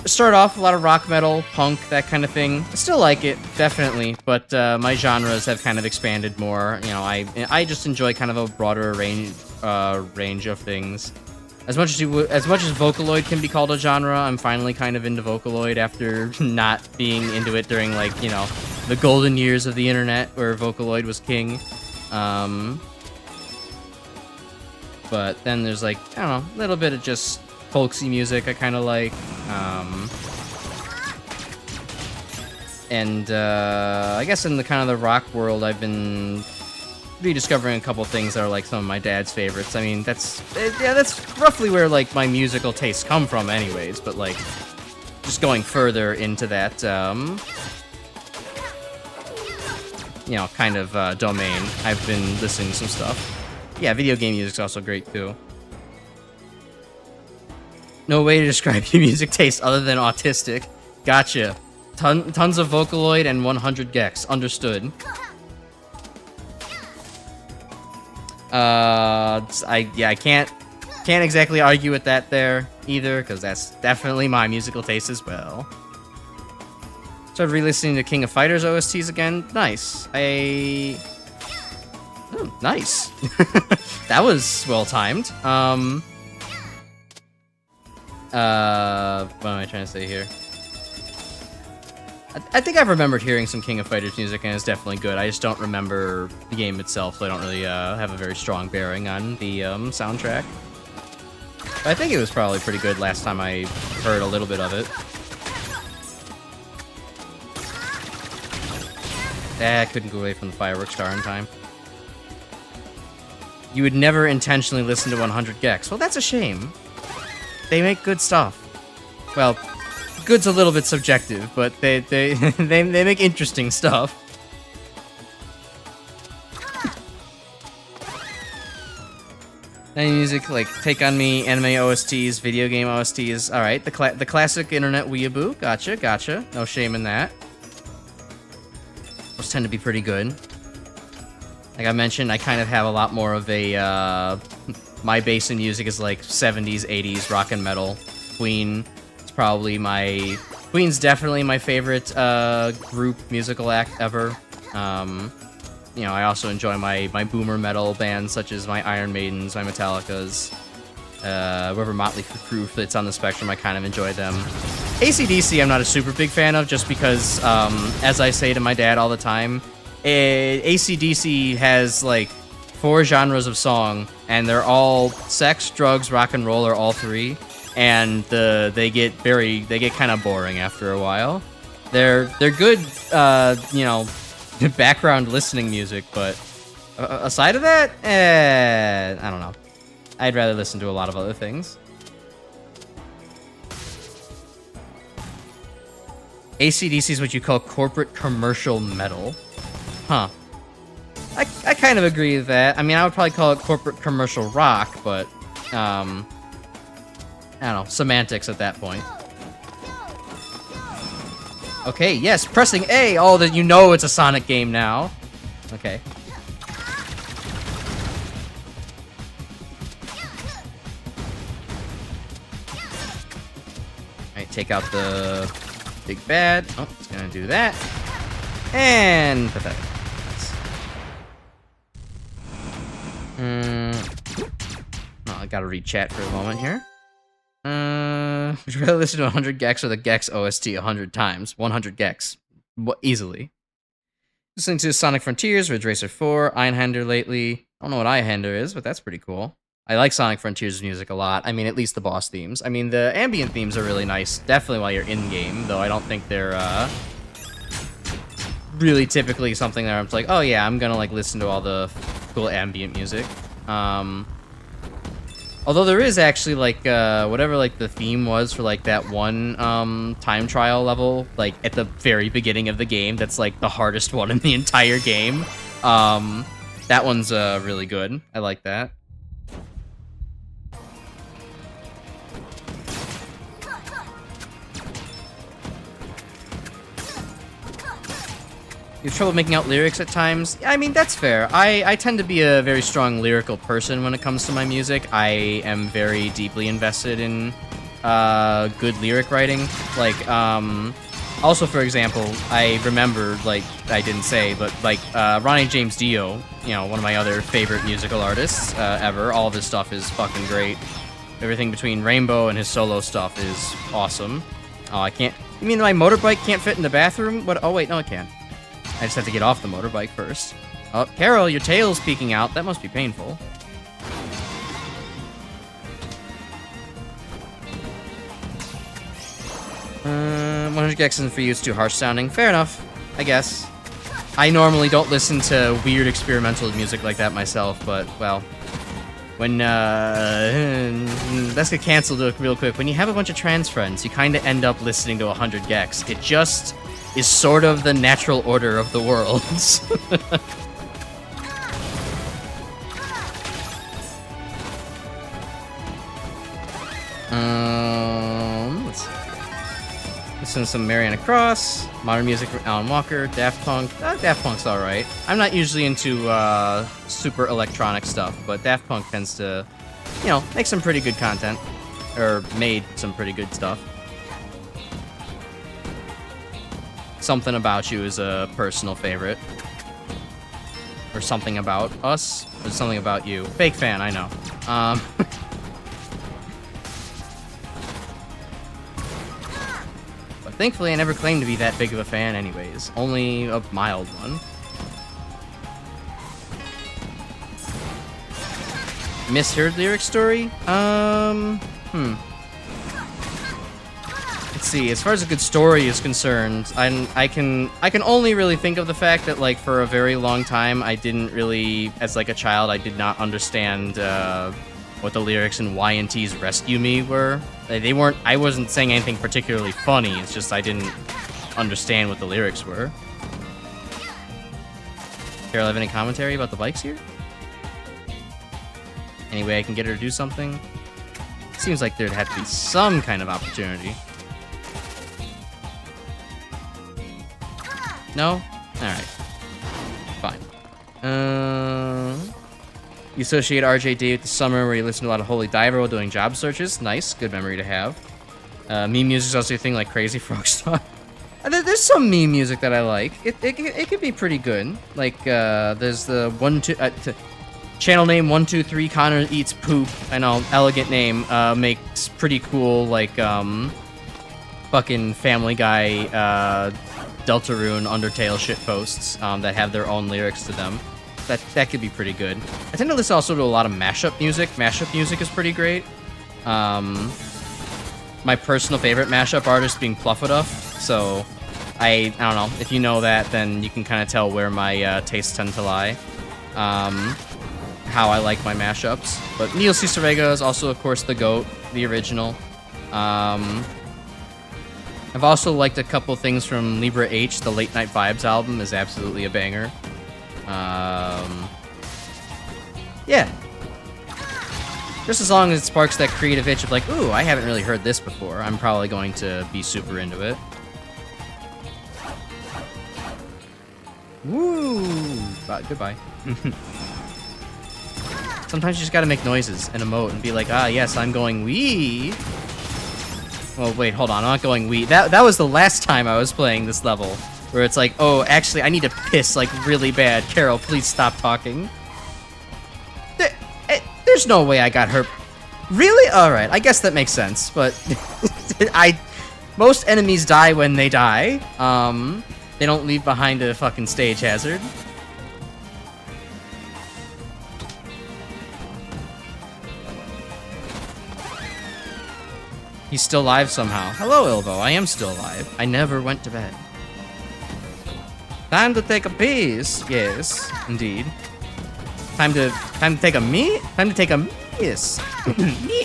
start off with a lot of rock, metal, punk, that kind of thing. I still like it, definitely, but my genres have kind of expanded more. You know, I just enjoy kind of a broader range of things. As much as Vocaloid can be called a genre, I'm finally kind of into Vocaloid after not being into it during, like, you know, the golden years of the internet where Vocaloid was king. But then there's, like, I don't know, a little bit of just folksy music I kind of like. I guess in the kind of the rock world, I've been rediscovering a couple things that are like some of my dad's favorites. I mean, that's roughly where like my musical tastes come from anyways, but like just going further into that you know, kind of domain, I've been listening to some stuff. Yeah, video game music's also great too. No way to describe your music taste other than autistic. Gotcha. Tons of Vocaloid and 100 gex. Understood. I can't exactly argue with that there either, because that's definitely my musical taste as well. Started re-listening to King of Fighters OSTs again. Nice. Oh, nice. That was well timed. What am I trying to say here? I think I've remembered hearing some King of Fighters music, and it's definitely good. I just don't remember the game itself, so I don't really have a very strong bearing on the soundtrack. But I think it was probably pretty good last time I heard a little bit of it. I couldn't go away from the fireworks star in time. You would never intentionally listen to 100 gex. Well, that's a shame. They make good stuff. Well, good's a little bit subjective, but they make interesting stuff. Any music like Take On Me, anime OSTs, video game OSTs. All right, the classic internet weeaboo. Gotcha. No shame in that. Those tend to be pretty good. Like I mentioned, I kind of have a lot more of a my base in music is like 70s, 80s rock and metal. Queen's definitely my favorite group musical act ever. You know, I also enjoy my boomer metal bands such as my Iron Maidens, my Metallicas, wherever Motley Crue fits on the spectrum. I kind of enjoy them. AC/DC I'm not a super big fan of, just because, as I say to my dad all the time, AC/DC has like 4 genres of song, and they're all sex, drugs, rock and roll, or all 3. And they get kind of boring after a while. They're good, you know, background listening music, but aside of that, I don't know. I'd rather listen to a lot of other things. AC/DC is what you call corporate commercial metal. Huh. I kind of agree with that. I mean, I would probably call it corporate commercial rock, but, I don't know, semantics at that point. Okay, yes, pressing A! Oh, that you know it's a Sonic game now. Okay. Alright, take out the big bad. Oh, it's gonna do that. And pathetic. Oh, I gotta read chat for a moment here. Would you rather listen to 100 gex or the gex OST 100 times? 100 gex. Easily. Listening to Sonic Frontiers, Ridge Racer 4, Einhander lately. I don't know what Einhander is, but that's pretty cool. I like Sonic Frontiers music a lot. I mean, at least the boss themes. I mean, the ambient themes are really nice, definitely while you're in-game, though I don't think they're, really typically something that I'm like, oh yeah, I'm gonna, like, listen to all the cool ambient music. Although there is actually, like, whatever, like, the theme was for, like, that one, time trial level, like, at the very beginning of the game, that's, like, the hardest one in the entire game. That one's, really good. I like that. You have trouble making out lyrics at times? I mean, that's fair. I tend to be a very strong lyrical person when it comes to my music. I am very deeply invested in good lyric writing. Like, also, for example, I remember, like, I didn't say, but, like, Ronnie James Dio, you know, one of my other favorite musical artists ever. All of his stuff is fucking great. Everything between Rainbow and his solo stuff is awesome. Oh, I can't... You mean my motorbike can't fit in the bathroom? What? Oh, wait, no, it can. I just have to get off the motorbike first. Oh, Carol, your tail's peeking out. That must be painful. 100 gex isn't for you, it's too harsh sounding. Fair enough, I guess. I normally don't listen to weird experimental music like that myself, but, well... When, let's get canceled real quick. When you have a bunch of trans friends, you kind of end up listening to 100 gex. It just is sort of the natural order of the worlds. Let's see. Listen to some Mariana Cross, modern music from Alan Walker, Daft Punk. Daft Punk's alright. I'm not usually into super electronic stuff, but Daft Punk tends to, you know, make some pretty good content. Or made some pretty good stuff. Something About You is a personal favorite. Or Something About Us, or Something About You. Fake fan, I know. But thankfully I never claimed to be that big of a fan anyways. Only a mild one. Misheard lyric story? Let's see, as far as a good story is concerned, I can only really think of the fact that, like, for a very long time, I didn't really, as like a child, I did not understand what the lyrics in Y&T's Rescue Me were. They weren't, I wasn't saying anything particularly funny, it's just I didn't understand what the lyrics were. Carol, have any commentary about the bikes here? Any way I can get her to do something? Seems like there'd have to be some kind of opportunity. No? Alright. Fine. You associate RJD with the summer where you listen to a lot of Holy Diver while doing job searches. Nice. Good memory to have. Meme music is also a thing like Crazy Frog Star. There's some meme music that I like. It could be pretty good. Like, there's the channel name 123 Connor Eats Poop. I know, elegant name. Makes pretty cool, like, fucking Family Guy, Deltarune, Undertale shit posts that have their own lyrics to them. That could be pretty good. I tend to listen also to a lot of mashup music. Mashup music is pretty great. My personal favorite mashup artist being Pluffaduff. So I don't know, if you know that, then you can kind of tell where my tastes tend to lie. How I like my mashups. But Neil Cicerega is also, of course, the GOAT, the original. I've also liked a couple things from Libra H. The Late Night Vibes album is absolutely a banger. Yeah. Just as long as it sparks that creative itch of like, ooh, I haven't really heard this before, I'm probably going to be super into it. Woo! Goodbye. Sometimes you just gotta make noises and emote and be like, ah, yes, I'm going wee. Well, wait, hold on, I'm not going wee. That was the last time I was playing this level, where it's like, oh, actually, I need to piss, like, really bad. Carol, please stop talking. There's no way I got hurt. Really? Alright, I guess that makes sense, but most enemies die when they die. They don't leave behind a fucking stage hazard. He's still alive somehow. Hello, Ilvo. I am still alive. I never went to bed. Time to take a piss. Yes, indeed. Time to take a me? Time to take a miss.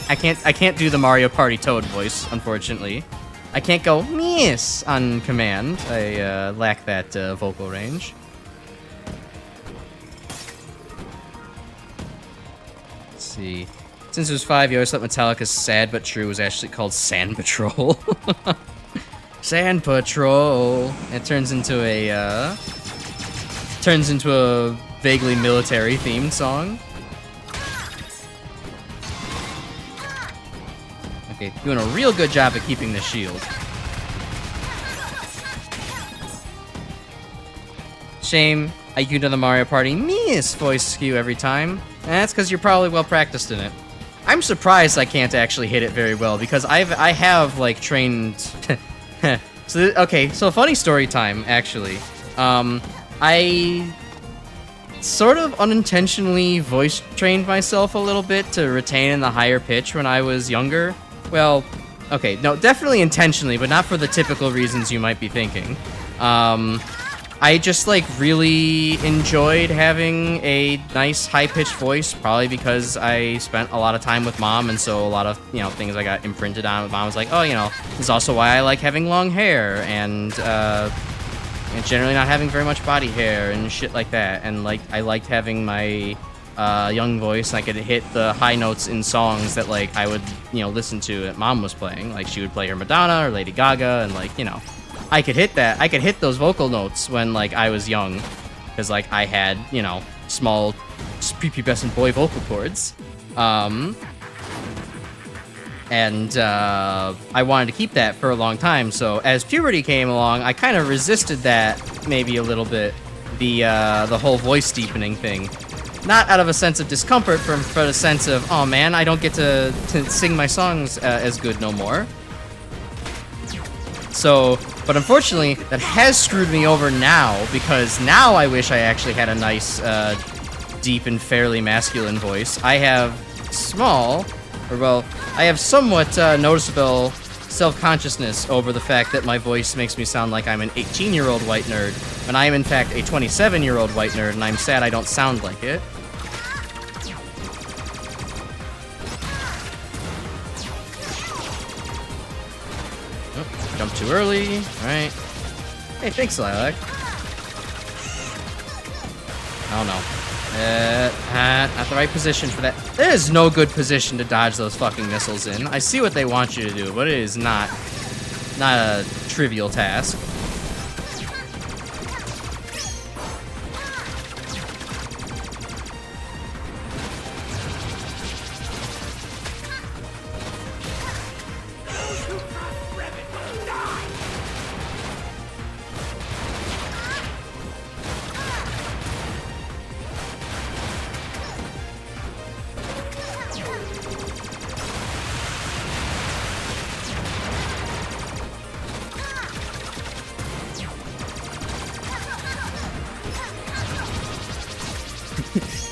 I can't do the Mario Party Toad voice, unfortunately. I can't go miss on command. I lack that vocal range. Let's see. Since it was 5, you always thought Metallica's Sad But True was actually called Sand Patrol. Sand Patrol. It turns into a turns into a vaguely military themed song. Okay, doing a real good job at keeping the shield. Shame, IQ to the Mario Party miss voice skew every time. That's because you're probably well practiced in it. I'm surprised I can't actually hit it very well because I have like trained. So funny story time actually. I sort of unintentionally voice trained myself a little bit to retain in the higher pitch when I was younger. Well, okay, no, definitely intentionally, but not for the typical reasons you might be thinking. I just like really enjoyed having a nice high-pitched voice, probably because I spent a lot of time with mom, and so a lot of, you know, things I got imprinted on with mom was like, oh, you know, this is also why I like having long hair and generally not having very much body hair and shit like that. And like I liked having my young voice, and I could hit the high notes in songs that like I would, you know, listen to that mom was playing. Like she would play her Madonna or Lady Gaga, and like, you know, I could hit that. I could hit those vocal notes when like I was young, because like I had, you know, small prepubescent boy vocal cords, and I wanted to keep that for a long time. So as puberty came along, I kind of resisted that maybe a little bit, the whole voice deepening thing. Not out of a sense of discomfort, but a sense of, oh man, I don't get to sing my songs as good no more. So, but unfortunately, that has screwed me over now, because now I wish I actually had a nice, deep and fairly masculine voice. I have I have somewhat noticeable self-consciousness over the fact that my voice makes me sound like I'm an 18-year-old white nerd, when I am in fact a 27-year-old white nerd, and I'm sad I don't sound like it. Jump too early. Alright. Hey, thanks, Lilac. Oh no. Not the right position for that. There is no good position to dodge those fucking missiles in. I see what they want you to do, but it is not a trivial task.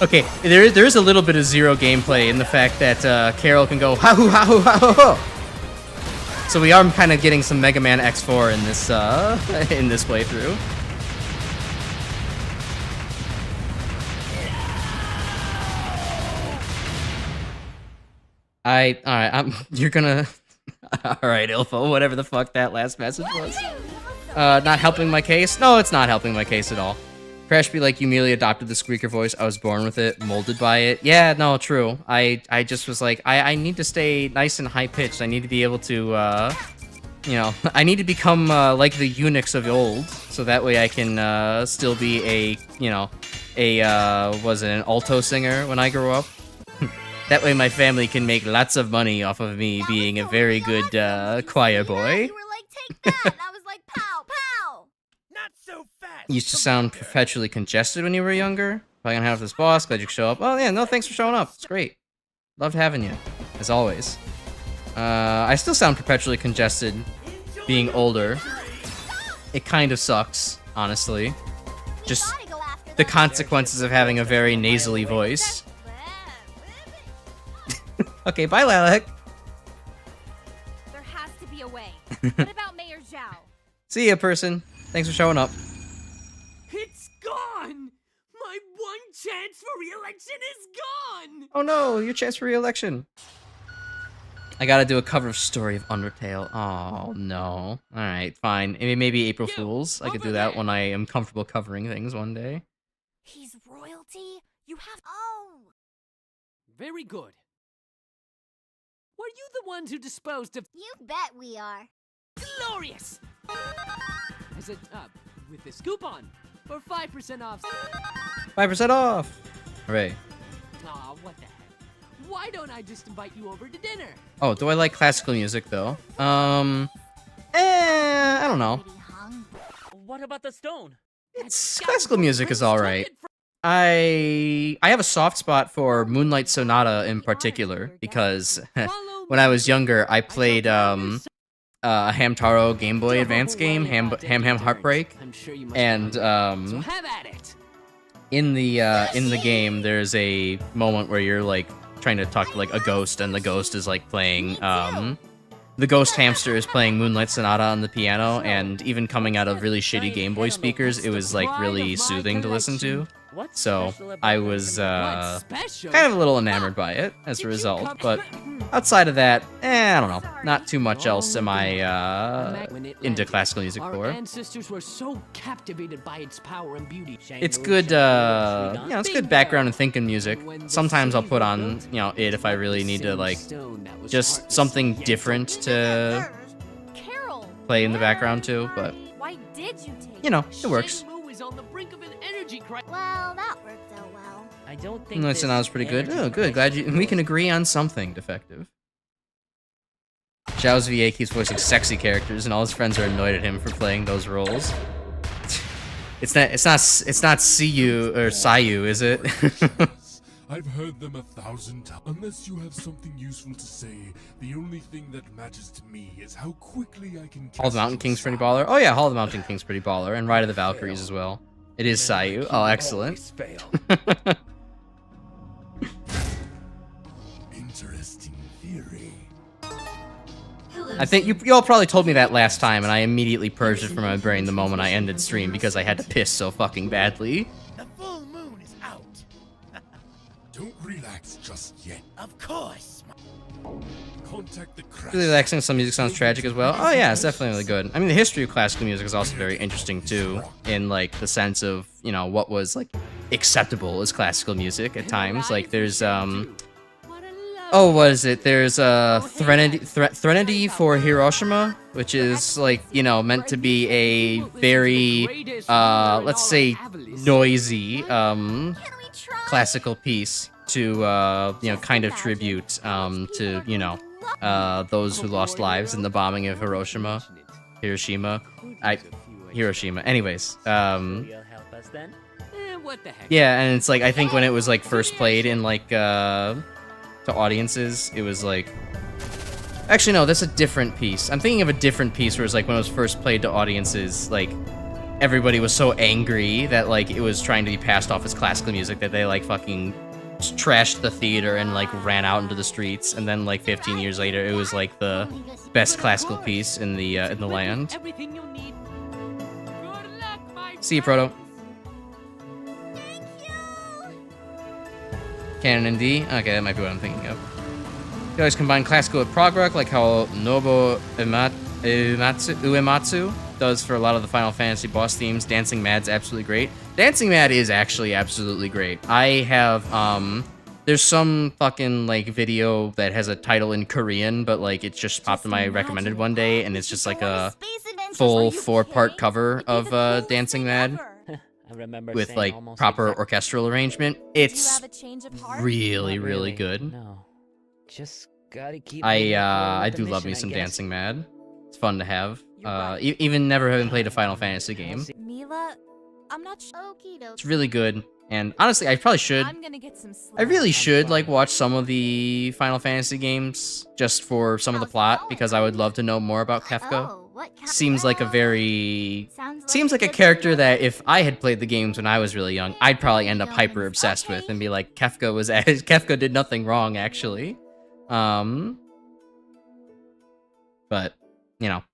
Okay, there is a little bit of zero gameplay in the fact that Carol can go ha hoo ha hoo ha hoo ho. So we are kind of getting some Mega Man X4 in this playthrough. You're gonna. All right, Ilfo, whatever the fuck that last message was. Not helping my case? No, it's not helping my case at all. Crash be like, you merely adopted the squeaker voice. I was born with it, molded by it. Yeah, no, true. I just was like, I need to stay nice and high-pitched. I need to be able to, you know, I need to become like the eunuchs of old, so that way I can still be a, you know, was it an alto singer when I grow up? That way my family can make lots of money off of me being a very good choir boy. You were like, take that, and I was like, pow, pow. Not so fast. You used to sound perpetually congested when you were younger. Probably gonna have this boss. Glad you could show up. Oh yeah, no, thanks for showing up. It's great. Loved having you, as always. I still sound perpetually congested, being older. It kind of sucks, honestly. Just the consequences of having a very nasally voice. Okay, bye, Lilac. There has to be a way. What about Mayor Zhao? See ya, person. Thanks for showing up. It's gone! My one chance for re-election is gone! Oh no, your chance for re-election. I gotta do a cover of Story of Undertale. Oh no. Alright, fine. Maybe April Fools. I could do that when I am comfortable covering things one day. He's royalty? You have. Oh! Very good. Were you the ones who disposed of... You bet we are. Glorious! As a, with this coupon. for 5% off. 5% off. Hooray. Aw, what the heck? Why don't I just invite you over to dinner? Oh, do I like classical music though? I don't know. Pretty hungry. What about the stone? It's classical music is all right. I have a soft spot for Moonlight Sonata in particular because when I was younger, I played a Hamtaro Game Boy Advance game, Ham Heartbreak, I'm sure you must and So have at it. in the game, there's a moment where you're like trying to talk to like a ghost, and the ghost is like playing the ghost hamster is playing Moonlight Sonata on the piano, and even coming out of really shitty Game Boy speakers, it was like really soothing to listen to. What's So special about I the was What's special? kind of a little enamored by it as a result, but outside of that, I don't know. Not too much else am I into classical music Our for. ancestors were so captivated by its power and beauty. It's good, it's good background and thinking music. Sometimes I'll put on, it if I really need to, like, just something different to Carol, play in the background too, but, why did you take it works. Shenmue is on the brink of an energy crisis. Well, that worked out well. I don't think Moonlight this Sonata's pretty good. energy Oh, good. crisis Glad we can agree on something, Defective. Zhao's VA keeps voicing sexy characters, and all his friends are annoyed at him for playing those roles. It's not Siyu or Sayu, is it? I've heard them 1,000 times. Unless you have something useful to say, the only thing that matters to me is how quickly I can. Hall of the Mountain King's pretty baller. Oh yeah, Hall of the Mountain King's pretty baller, and Ride of the Valkyries as well. It is Sayu. Oh, excellent. Interesting theory. I think you all probably told me that last time, and I immediately purged it from my brain the moment I ended stream because I had to piss so fucking badly. The full moon is out. Don't relax just yet. Of course. Contact the crash. Really relaxing. Some music sounds tragic as well. Oh yeah, it's definitely really good. I mean, the history of classical music is also very interesting too, in like the sense of what was like acceptable as classical music at times. Like there's what is it? There's Threnody for Hiroshima, which is like meant to be a very let's say noisy Can we try? classical piece to kind of tribute to those who lost lives in the bombing of Hiroshima. Anyways, Will help us then? What the heck? yeah, and it's like I think when it was like first played in like to audiences, it was like actually no, that's a different piece. I'm thinking of a different piece where it's like when it was first played to audiences, like everybody was so angry that like it was trying to be passed off as classical music that they like fucking trashed the theater and like ran out into the streets, and then like 15 years later it was like the best classical piece in the land. Everything you'll need. Good luck, my See you, Proto. Thank you. Canon and D? Okay, that might be what I'm thinking of. You guys combine classical with prog rock, like how Nobuo Uematsu does for a lot of the Final Fantasy boss themes. Dancing Mad's absolutely great. Dancing Mad is actually absolutely great. I have, there's some fucking, like, video that has a title in Korean, but, like, it just popped in my recommended one day, and it's just, like, a full 4-part cover of Dancing Mad I remember with, saying like, almost proper exactly- orchestral arrangement. Do you It's have a change of heart? really, Not really good. No. Just gotta keep moving forward I with the do love me mission, I some guess. Dancing Mad. It's fun to have. You're right. Even never having played a Final Fantasy game. Mila, I'm not sure. Okie It's dokie. really good. And honestly, I probably should. I'm gonna get some sleep. I really should like watch some of the Final Fantasy games just for some of the plot because I would love to know more about Kefka. Oh, what kind? Seems like a very Sounds like a character that if I had played the games when I was really young, I'd probably end up hyper obsessed with and be like Kefka did nothing wrong actually. But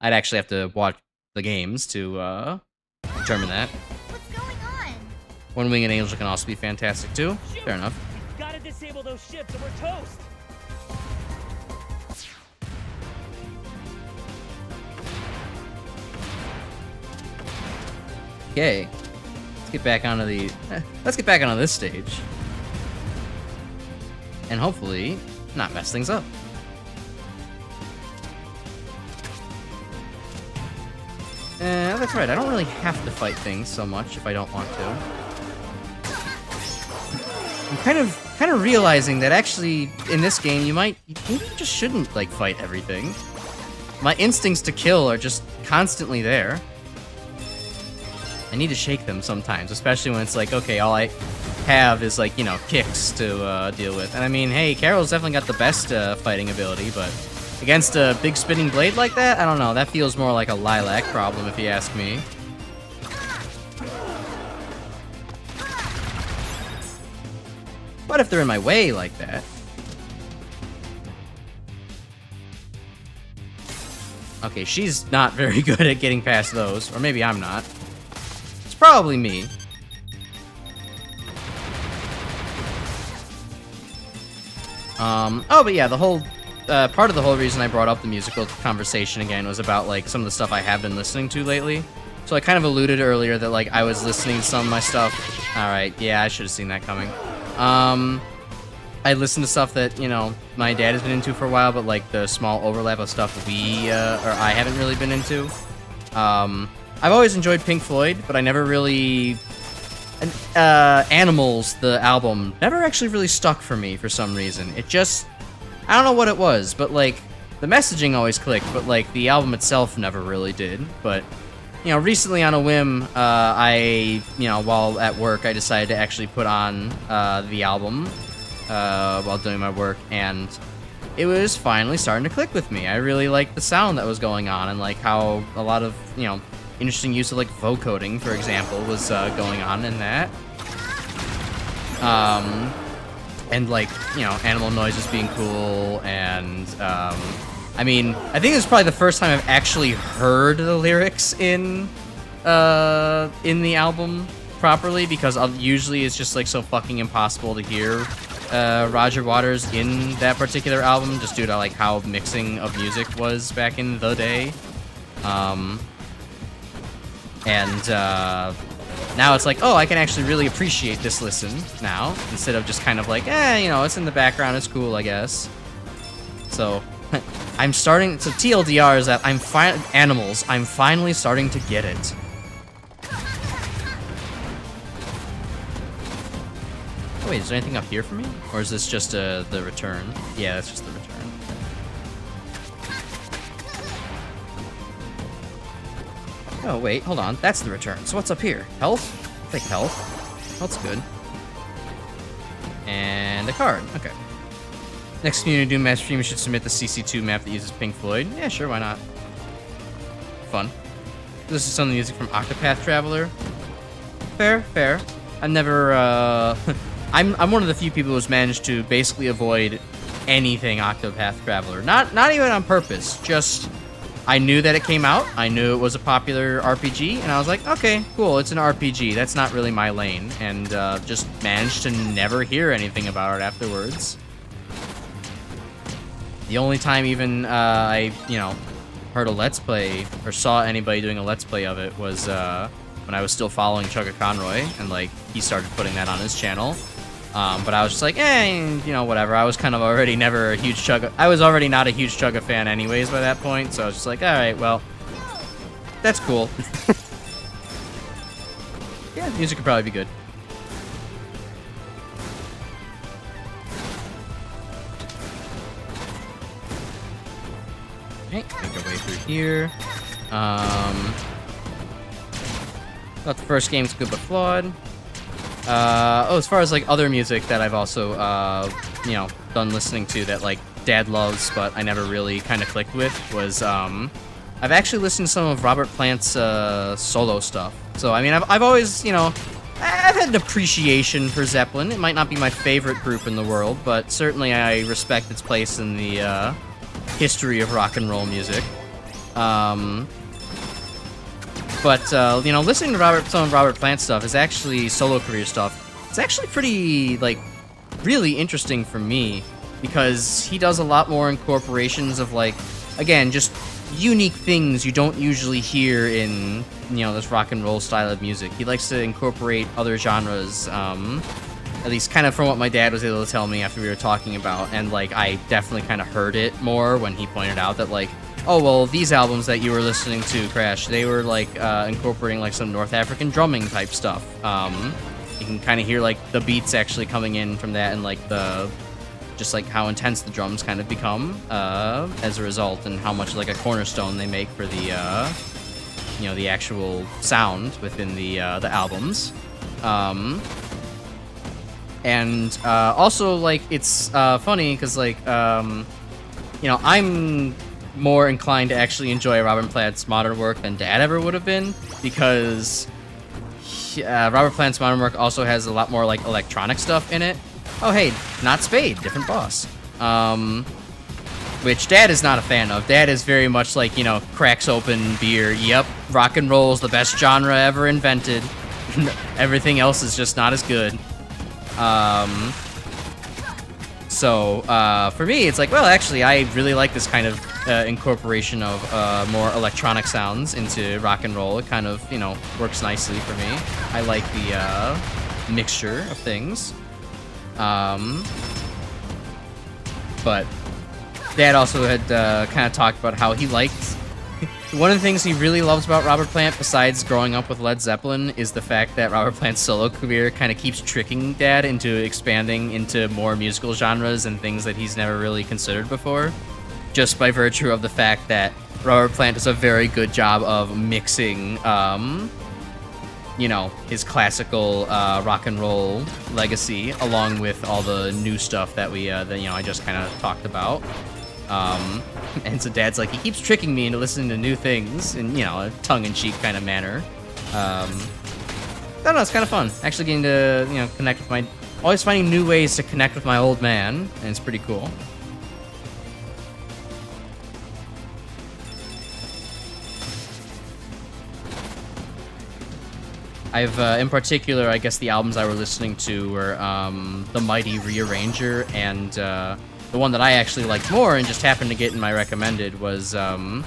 I'd actually have to watch the games to determine that. What's going on? One Winged Angel can also be fantastic too. Fair enough. Gotta disable those ships or we're toast. Okay, let's get back onto this stage, and hopefully not mess things up. That's right, I don't really have to fight things so much if I don't want to. I'm kind of realizing that actually, in this game, maybe you just shouldn't, like, fight everything. My instincts to kill are just constantly there. I need to shake them sometimes, especially when it's like, okay, all I have is, like, you know, kicks to deal with. And I mean, hey, Carol's definitely got the best fighting ability, but against a big spinning blade like that, I don't know, that feels more like a Lilac problem if you ask me. But if they're in my way like that... Okay, she's not very good at getting past those, or maybe I'm not. It's probably me. Oh, but yeah, the whole, part of the whole reason I brought up the musical conversation again was about, like, some of the stuff I have been listening to lately. So I kind of alluded earlier that, like, I was listening to some of my stuff. Alright, yeah, I should have seen that coming. I listened to stuff that, you know, my dad has been into for a while, but, like, the small overlap of stuff I haven't really been into. I've always enjoyed Pink Floyd, but I never really... Animals, the album, never actually really stuck for me for some reason. It just... I don't know what it was, but, like, the messaging always clicked, but, like, the album itself never really did. But, you know, recently on a whim, while at work, I decided to actually put on the album while doing my work, and it was finally starting to click with me. I really liked the sound that was going on, and, like, how a lot of, you know, interesting use of, like, vocoding, for example, was going on in that. And, like, you know, animal noises being cool, and, I mean, I think this is probably the first time I've actually heard the lyrics in the album properly, because usually it's just, like, so fucking impossible to hear Roger Waters in that particular album, just due to, like, how mixing of music was back in the day. Now it's like, oh, I can actually really appreciate this listen now, instead of just kind of like, you know, it's in the background, it's cool, I guess. So, I'm starting, so TLDR is that I'm finally starting to get it. Oh wait, is there anything up here for me? Or is this just the return? Yeah, that's just the return. Oh, wait, hold on. That's the return. So what's up here? Health? I'll take health. Health's good. And a card. Okay. Next Community Doom Match stream, you should submit the CC2 map that uses Pink Floyd. Yeah, sure, why not? Fun. This is some of the music from Octopath Traveler. Fair, fair. I've never, I'm one of the few people who's managed to basically avoid anything Octopath Traveler. Not even on purpose, just... I knew that it came out, I knew it was a popular RPG, and I was like, okay, cool, it's an RPG, that's not really my lane, and just managed to never hear anything about it afterwards. The only time even I, you know, heard a Let's Play, or saw anybody doing a Let's Play of it was when I was still following Chugga Conroy, and, like, he started putting that on his channel. But I was just like, you know, whatever. I was kind of already never a huge Chugga... I was already not a huge Chugga fan anyways by that point, so I was just like, alright, well, that's cool. Yeah, music could probably be good. Okay, make our way through here. Thought the first game's good but flawed. As far as, like, other music that I've also, you know, done listening to that, like, Dad loves, but I never really kind of clicked with, was, I've actually listened to some of Robert Plant's, solo stuff. So, I mean, I've always, you know, I've had an appreciation for Zeppelin. It might not be my favorite group in the world, but certainly I respect its place in the, history of rock and roll music. But, you know, listening to some of Robert Plant's stuff is actually solo career stuff. It's actually pretty, like, really interesting for me, because he does a lot more incorporations of, like, again, just unique things you don't usually hear in, you know, this rock and roll style of music. He likes to incorporate other genres, at least kind of from what my dad was able to tell me after we were talking about, and, like, I definitely kind of heard it more when he pointed out that, like, oh, well, these albums that you were listening to, Crash, they were, like, incorporating, like, some North African drumming type stuff. You can kind of hear, like, the beats actually coming in from that and, like, just, like, how intense the drums kind of become as a result and how much, like, a cornerstone they make for the, you know, the actual sound within the albums. And also, like, it's funny because, like, you know, I'm more inclined to actually enjoy Robert Plant's modern work than Dad ever would have been, because Robert Plant's modern work also has a lot more, like, electronic stuff in it. Oh, hey, not Spade, different boss. Which Dad is not a fan of. Dad is very much like, you know, cracks open beer. Yep, rock and roll's the best genre ever invented. Everything else is just not as good. So, for me, it's like, well, actually, I really like this kind of incorporation of more electronic sounds into rock and roll. It kind of, you know, works nicely for me. I like the mixture of things. But Dad also had kind of talked about how he liked... One of the things he really loves about Robert Plant, besides growing up with Led Zeppelin, is the fact that Robert Plant's solo career kind of keeps tricking Dad into expanding into more musical genres and things that he's never really considered before, just by virtue of the fact that Robert Plant does a very good job of mixing, you know, his classical rock and roll legacy along with all the new stuff that you know, I just kind of talked about. And so Dad's like, he keeps tricking me into listening to new things in, you know, a tongue-in-cheek kind of manner. I don't know, it's kind of fun. Actually getting to, you know, connect with my... Always finding new ways to connect with my old man, and it's pretty cool. I've, in particular, I guess the albums I were listening to were, The Mighty Rearranger, and, the one that I actually liked more and just happened to get in my recommended was, The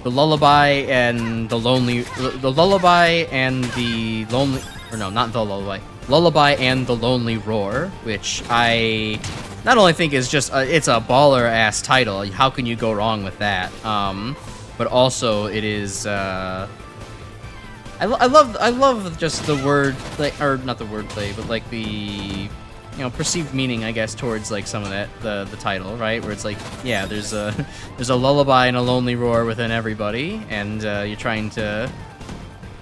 Lullaby and the Lonely... The Lullaby and the Lonely... Or no, not The Lullaby. Lullaby and the Lonely Roar, which I not only think is just... it's a baller-ass title. How can you go wrong with that? But also it is... I love just the word... Or not the wordplay, but like the... You know, perceived meaning, I guess, towards like some of that the title, right? Where it's like, yeah, there's a lullaby and a lonely roar within everybody, and you're trying to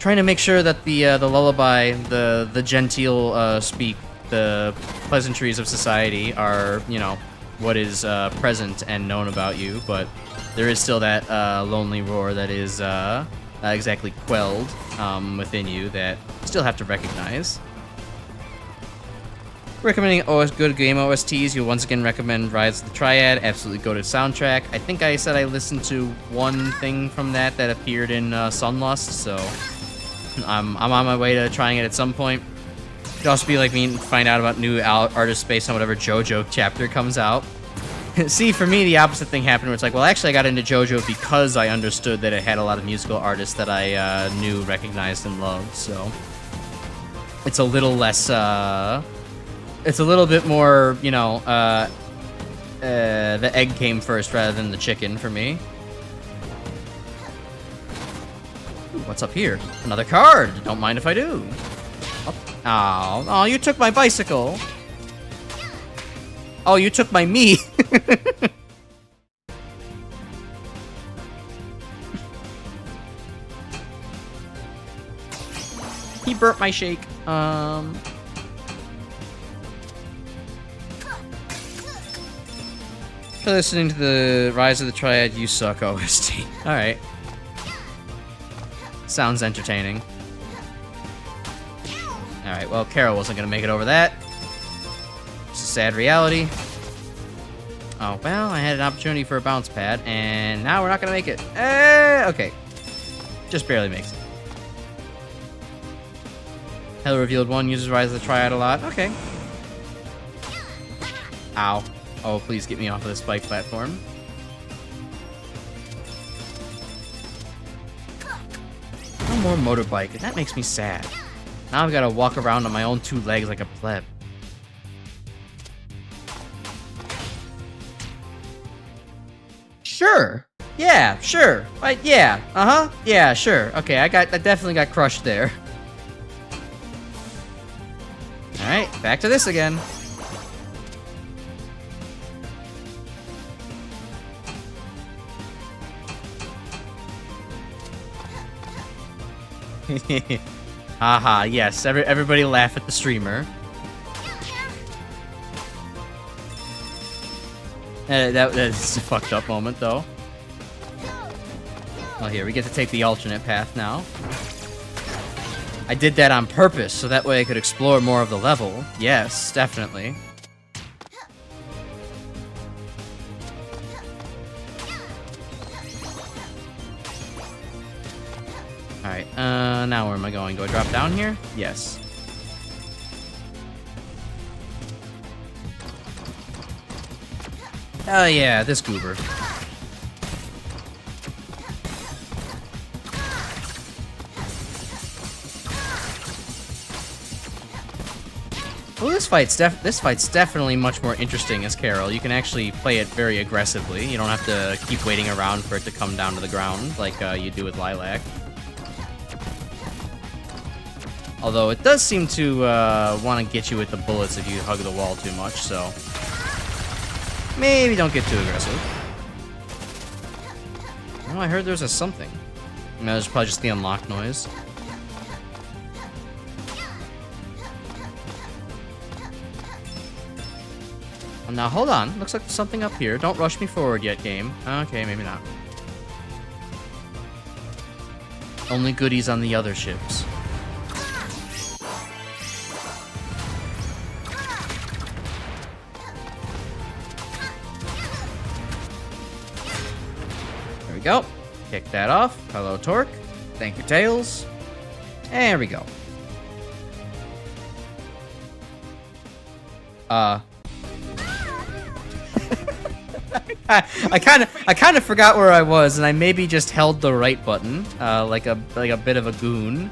make sure that the lullaby, the genteel speak, the pleasantries of society are, you know, what is present and known about you, but there is still that lonely roar that is exactly quelled within you that you still have to recognize. Recommending good game OSTs, you'll once again recommend Rise of the Triad. Absolutely go to soundtrack. I think I said I listened to one thing from that appeared in Sunlust, so I'm on my way to trying it at some point. It'd also be like me to find out about new artists based on whatever JoJo chapter comes out. See, for me, the opposite thing happened where it's like, well, actually I got into JoJo because I understood that it had a lot of musical artists that I knew, recognized, and loved, so it's a little less... It's a little bit more, you know, the egg came first rather than the chicken for me. Ooh, what's up here? Another card. Don't mind if I do. Oh, you took my bicycle. Oh, you took my me. He burnt my shake. Listening to the Rise of the Triad, You Suck OST. Alright. Sounds entertaining. Alright, well, Carol wasn't gonna make it over that. It's a sad reality. Oh, well, I had an opportunity for a bounce pad, and now we're not gonna make it. Okay. Just barely makes it. Hell Revealed 1 uses Rise of the Triad a lot. Okay. Ow. Oh, please get me off of this bike platform. No more motorbike, and that makes me sad. Now I've got to walk around on my own two legs like a pleb. Sure. Yeah, sure. Right, yeah. Uh-huh. Yeah, sure. Okay, I definitely got crushed there. Alright, back to this again. Haha, yes. Everybody laugh at the streamer. That's a fucked up moment, though. Oh, here, we get to take the alternate path now. I did that on purpose, so that way I could explore more of the level. Yes, definitely. Alright, now where am I going? Do I drop down here? Yes. Oh yeah, this goober. Well, this fight's definitely much more interesting as Carol. You can actually play it very aggressively. You don't have to keep waiting around for it to come down to the ground like you do with Lilac. Although it does seem to want to get you with the bullets if you hug the wall too much, so maybe don't get too aggressive. Oh, I heard there's a something. No, there's probably just the unlock noise. Oh, now hold on. Looks like there's something up here. Don't rush me forward yet, game. Okay, maybe not. Only goodies on the other ships. There we go. Kick that off. Hello, Torque. Thank you, Tails. There we go. I kind of forgot where I was, and I maybe just held the right button, like a bit of a goon.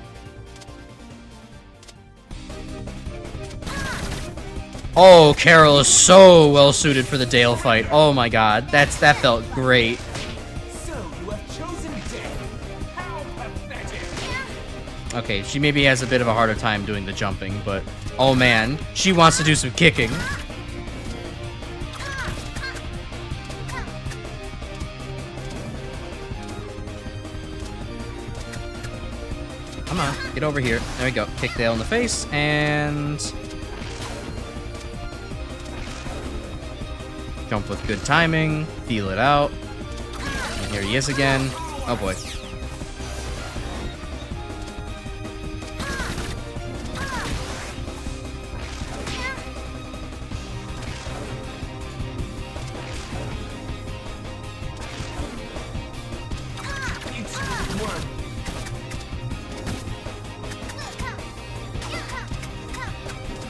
Oh, Carol is so well suited for the Dale fight. Oh my God, that felt great. So you have chosen death. How pathetic. Okay, she maybe has a bit of a harder time doing the jumping, but oh man, she wants to do some kicking. Come on, get over here. There we go. Kick Dale in the face, and jump with good timing. Feel it out. And here he is again. Oh boy.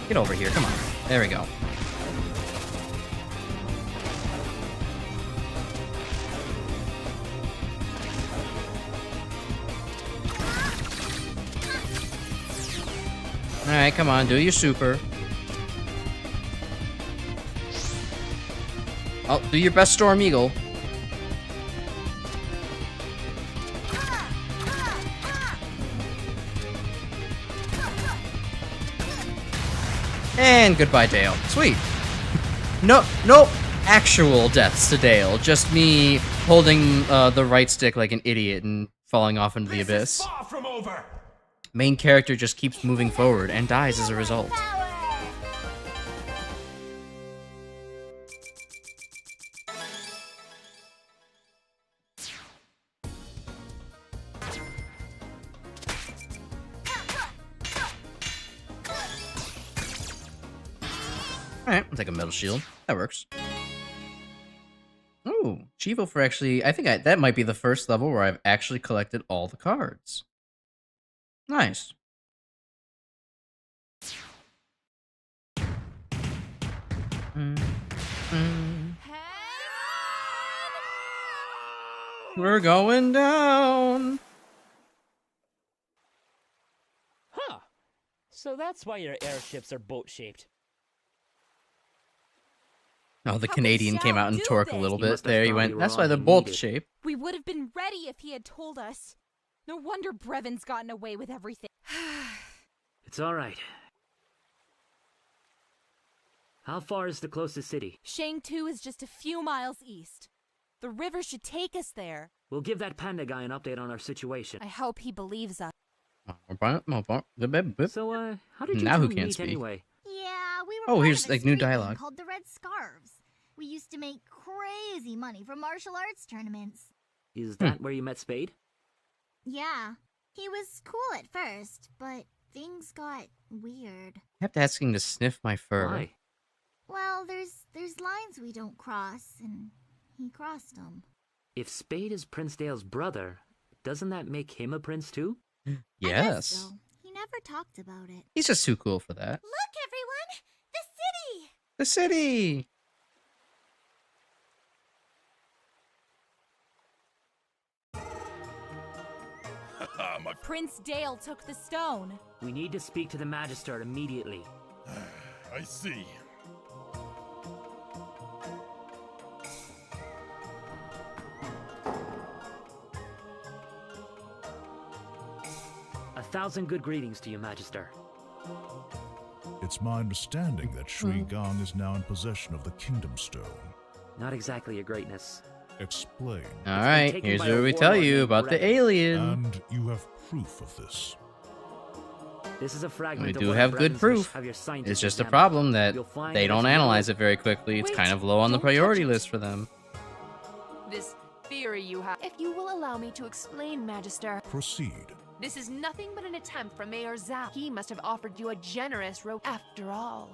Get over here, come on. There we go. Alright, come on, do your super. Oh, do your best Storm Eagle. And goodbye, Dale. Sweet. No actual deaths to Dale. Just me holding the right stick like an idiot and falling off into the abyss. Far from over. Main character just keeps moving forward and dies as a result. Alright, I'll take a metal shield. That works. Ooh, Chivo for actually... I think that might be the first level where I've actually collected all the cards. Nice. We're going down. Huh. So that's why your airships are boat-shaped. Oh, the But we Canadian came shall out and do torqued a this. little He bit. must have There he thought went. we were That's all why they're he both needed. shape. We would have been ready if he had told us. No wonder Brevon's gotten away with everything. It's all right. How far is the closest city? Shang-Tu is just a few miles east. The river should take us there. We'll give that panda guy an update on our situation. I hope he believes us. So, how did you Now two who can't meet speak? anyway? Yeah, we were Oh, part here's, of a like, new street gang dialogue. called the Red Scarves. We used to make crazy money from martial arts tournaments. Is that where you met Spade? Yeah, he was cool at first, but things got weird. I have to ask him to sniff my fur. Why? Well, there's lines we don't cross, and he crossed them. If Spade is Prince Dale's brother, doesn't that make him a prince too? I guess Yes. so. He never talked about it. He's just too cool for that. Look, everyone! The city! The city! Prince Dale took the stone. We need to speak to the Magister immediately. I see. A thousand good greetings to you, Magister. It's my understanding that Shui Gong is now in possession of the Kingdom Stone. Not exactly, Your Greatness. Explain. Alright, taken here's by where a we tell warlord you named about the Brevon. alien. And you have proof of this. This is a fragment We of do one have of good Brevon's proof. wish. Have your scientists It's just a examine it. problem that You'll find they that don't it's analyze it very quickly. It's Wait, kind of low on the don't touch priority it. list for them. This theory you have. If you will allow me to explain, Magister, Proceed. this is nothing but an attempt from Mayor Zhao. He must have offered you a generous rope. After all,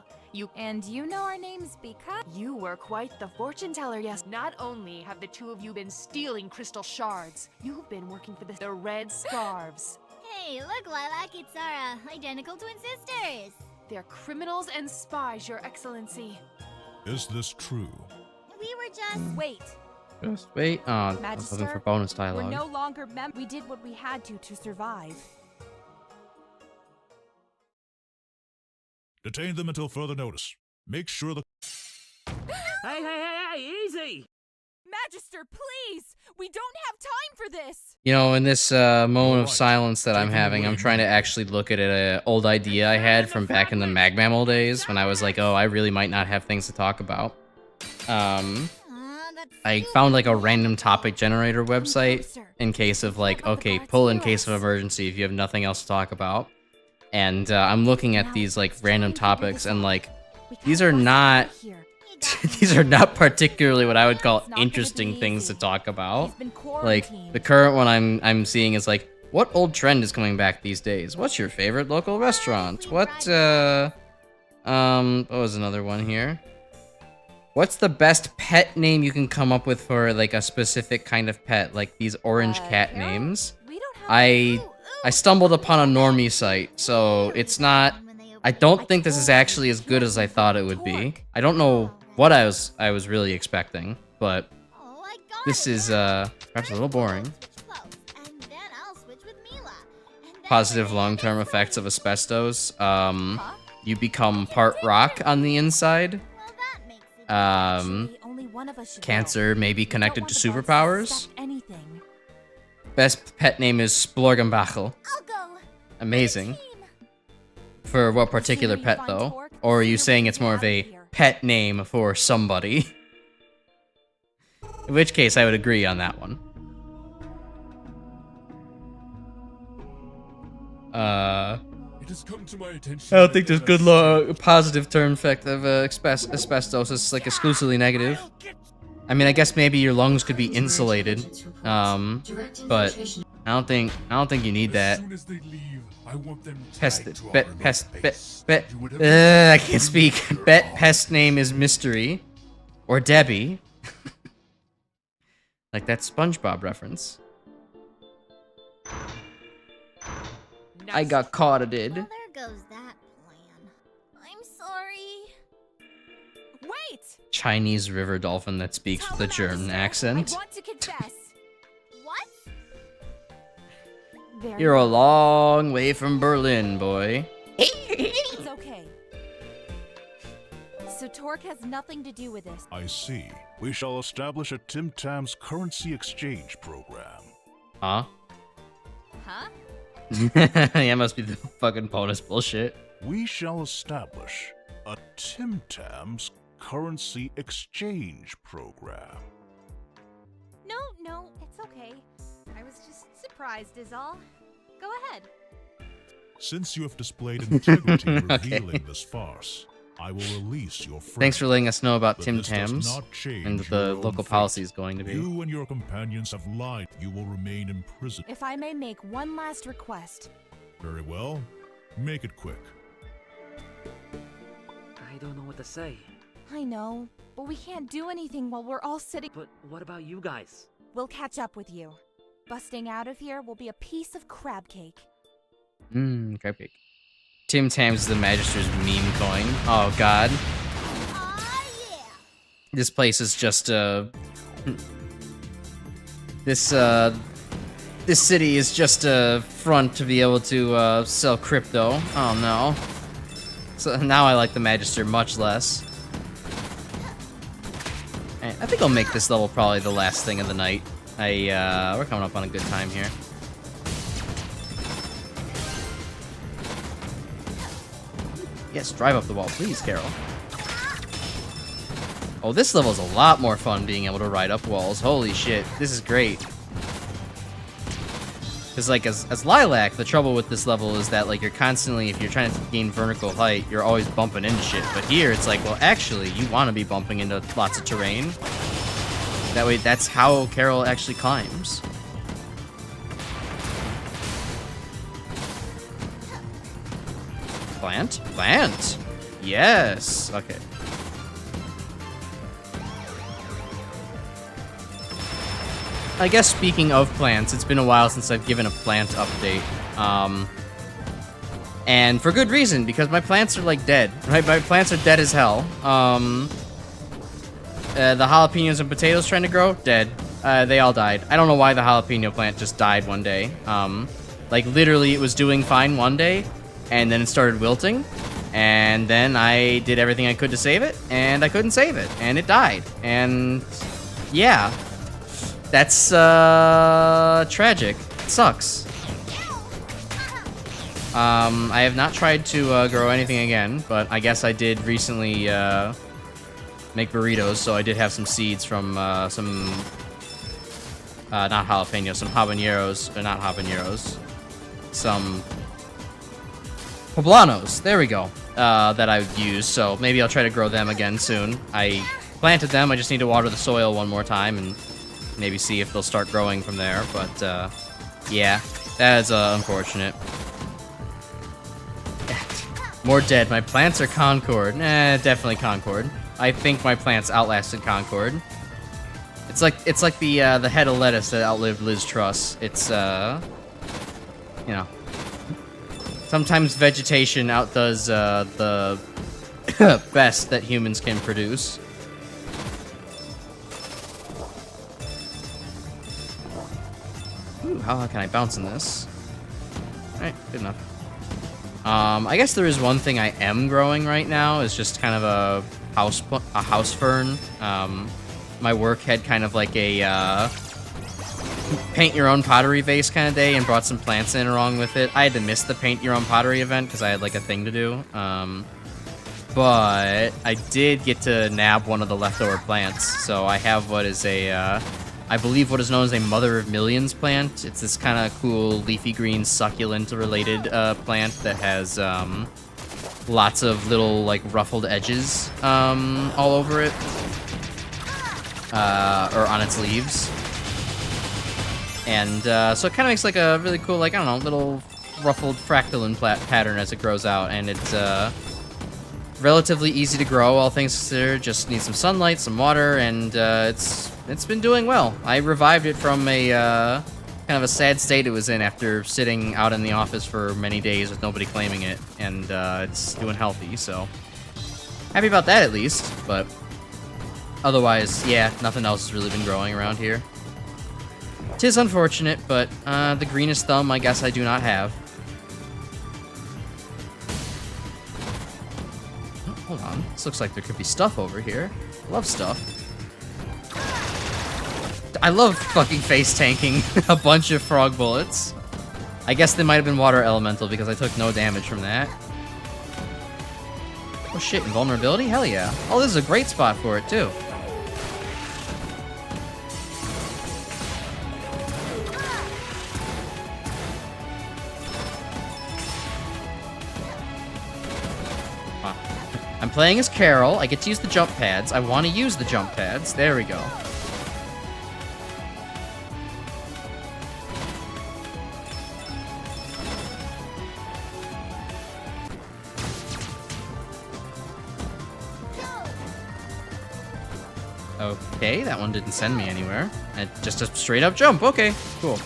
And you know our names because... you were quite the fortune teller, yes. Not only have the two of you been stealing crystal shards, you've been working for the Red Scarves. Hey, look, Lilac, it's our identical twin sisters. They're criminals and spies, Your Excellency. Is this true? We were just... Wait, Just wait. Oh, I was looking Magister, for bonus we're dialogue. no longer We did what we had to survive. Detain them until further notice. Make sure the... Hey, easy! Magister, please! We don't have time for this! You know, in this moment of Alright, silence that I'm take it having, away, I'm trying to actually look at an old idea I had from back in the Magmammal days when I was like, oh, I really might not have things to talk about. That's I found like a random topic generator website in case of like, okay, pull in case of emergency if you have nothing else to talk about. And I'm looking at these like random topics and like, these are not these are not particularly what I would call interesting things to talk about. Like the current one I'm seeing is like, what old trend is coming back these days? What's your favorite local restaurant? What was another one here? What's the best pet name you can come up with for like a specific kind of pet, like these orange cat Carol? names? We don't have I stumbled upon a normie site, so it's not. I don't think this is actually as good as I thought it would be. I don't know what I was really expecting, but Oh, I got this it. is perhaps a little boring. Close. And then I'll switch with Mila. And then Positive long-term effects of asbestos. You become part rock on the inside. Well, that makes it Actually, only one of us should Cancer may be go. We don't connected want to the bugs superpowers. suspect anything. Best pet name is Splorgenbachel. I'll go. Amazing. Team. For what particular pet, though? Or are you saying it's more of a pet name for somebody? In which case, I would agree on that one. It has come to my attention. I don't think there's good positive term effect of asbestos. It's like exclusively negative. I mean, I guess maybe your lungs could be insulated, but I don't think you need that. As soon as they leave, I want them Pest, tagged to our bet, remote pest, base. bet, Do whatever I can't speak. Bet pest name is Mystery, or Debbie. Like that SpongeBob reference. I got caught, I did. Well, there goes that plan. I'm sorry. Wait! Chinese river dolphin that speaks with a German accent. I want to confess. What? There You're a long way from Berlin, boy. It's okay. So Torque has nothing to do with this. I see. We shall establish a Tim Tam's currency exchange program. Huh? Huh? Yeah, must be the fucking bonus bullshit. We shall establish a Tim Tam's currency exchange program. No, it's okay. I was just surprised is all. Go ahead. Since you have displayed integrity in Okay. revealing this farce, I will release your friend. Thanks for letting us know about But Tim this does Tams not change and your the own local fate. policy is going to be. You and your companions have lied. You will remain in prison. If I may make one last request. Very well. Make it quick. I don't know what to say. I know, but we can't do anything while we're all sitting. But what about you guys? We'll catch up with you. Busting out of here will be a piece of crab cake. Crab cake. Tim Tams is the Magister's meme coin. Oh god. This place is just this city is just a front to be able to sell crypto. Oh no. So now I like the Magister much less. And I think I'll make this level probably the last thing of the night. We're coming up on a good time here. Yes, drive up the wall, please, Carol. Oh, this level's a lot more fun being able to ride up walls. Holy shit, this is great. Because, like, as Lilac, the trouble with this level is that, like, you're constantly, if you're trying to gain vertical height, you're always bumping into shit. But here, it's like, well, actually, you want to be bumping into lots of terrain. That way, that's how Carol actually climbs. Plant? Plant! Yes! Okay. I guess speaking of plants, it's been a while since I've given a plant update. And for good reason, because my plants are, like, dead. Right? My plants are dead as hell. The jalapenos and potatoes trying to grow? Dead. They all died. I don't know why the jalapeno plant just died one day. Like, literally, it was doing fine one day, and then it started wilting. And then I did everything I could to save it, and I couldn't save it, and it died. And, yeah. That's, tragic. It sucks. I have not tried to, grow anything again, but I guess I did recently, make burritos, so I did have some seeds from, not jalapenos, some habaneros, or not habaneros, some poblanos, there we go, that I would use, so maybe I'll try to grow them again soon. I planted them, I just need to water the soil one more time, and maybe see if they'll start growing from there, but, yeah, that is, unfortunate. More dead, my plants are Concord, definitely Concord. I think my plants outlasted Concord. It's like the head of lettuce that outlived Liz Truss. It's you know, sometimes vegetation outdoes the best that humans can produce. Ooh, how can I bounce in this? All right, good enough. I guess there is one thing I am growing right now. Is just kind of a house fern. My work had kind of like a paint your own pottery vase kind of day and brought some plants in along with it. I had to miss the paint your own pottery event because I had like a thing to do. But I did get to nab one of the leftover plants. So I have what is a, I believe what is known as a Mother of Millions plant. It's this kind of cool leafy green succulent related plant that has lots of little like ruffled edges all over it. Or on its leaves. And so it kind of makes like a really cool, like, I don't know, little ruffled fractal pattern as it grows out. And it's relatively easy to grow, all things considered. Just needs some sunlight, some water, and it's been doing well. I revived it from a kind of a sad state it was in after sitting out in the office for many days with nobody claiming it. And it's doing healthy, so happy about that at least. But otherwise, yeah, nothing else has really been growing around here. 'Tis unfortunate, but the greenest thumb I guess I do not have. Hold on. This looks like there could be stuff over here. Love stuff. I love fucking face tanking a bunch of frog bullets. I guess they might have been water elemental because I took no damage from that. Oh shit, invulnerability? Hell yeah. Oh, this is a great spot for it too. I'm playing as Carol. I get to use the jump pads. I want to use the jump pads. There we go. Okay, that one didn't send me anywhere. Just a straight up jump. Okay, cool.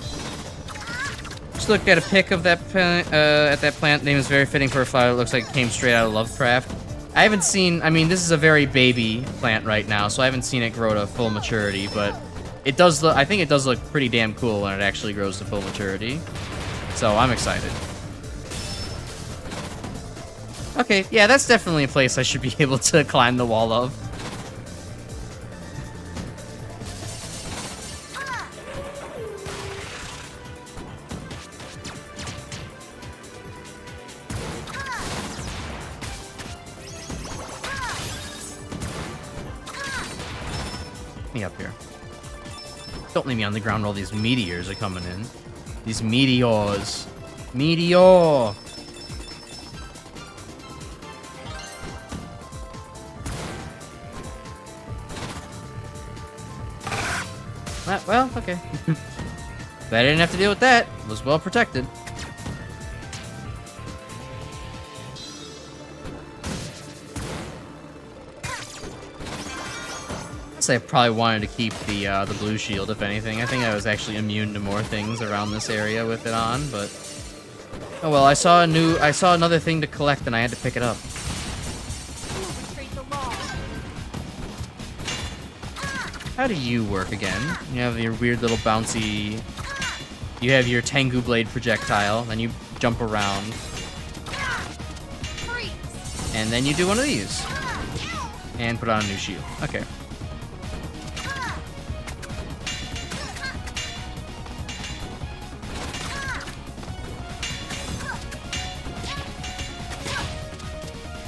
Just looked at a pic of that plant. Name is very fitting for a flower. It looks like it came straight out of Lovecraft. I haven't seen. I mean, this is a very baby plant right now, so I haven't seen it grow to full maturity. But it does look. I think it does look pretty damn cool when it actually grows to full maturity. So I'm excited. Okay, yeah, that's definitely a place I should be able to climb the wall of. Me up here. Don't leave me on the ground while these meteors are coming in. These meteors. Meteor! Well, okay. But I didn't have to deal with that. It was well protected. I probably wanted to keep the blue shield, if anything. I think I was actually immune to more things around this area with it on, but oh well. I saw another thing to collect, and I had to pick it up. How do you work again? You have your weird little bouncy. You have your Tengu blade projectile, then you jump around, and then you do one of these, and put on a new shield. Okay.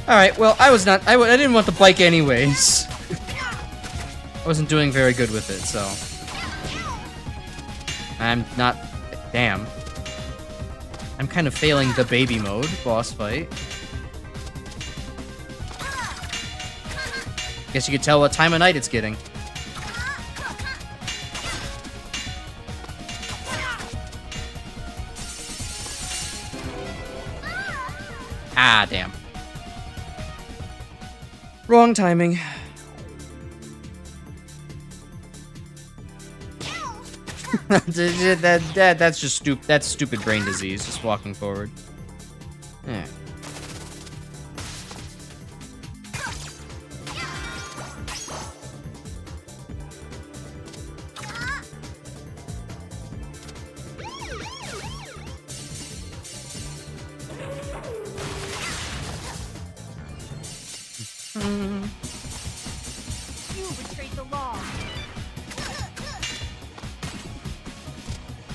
Alright, well, I didn't want the bike anyways. I wasn't doing very good with it, so. I'm not. Damn. I'm kind of failing the baby mode boss fight. Guess you could tell what time of night it's getting. Ah, damn. Wrong timing. That's just stupid. That's stupid brain disease. Just walking forward. Yeah.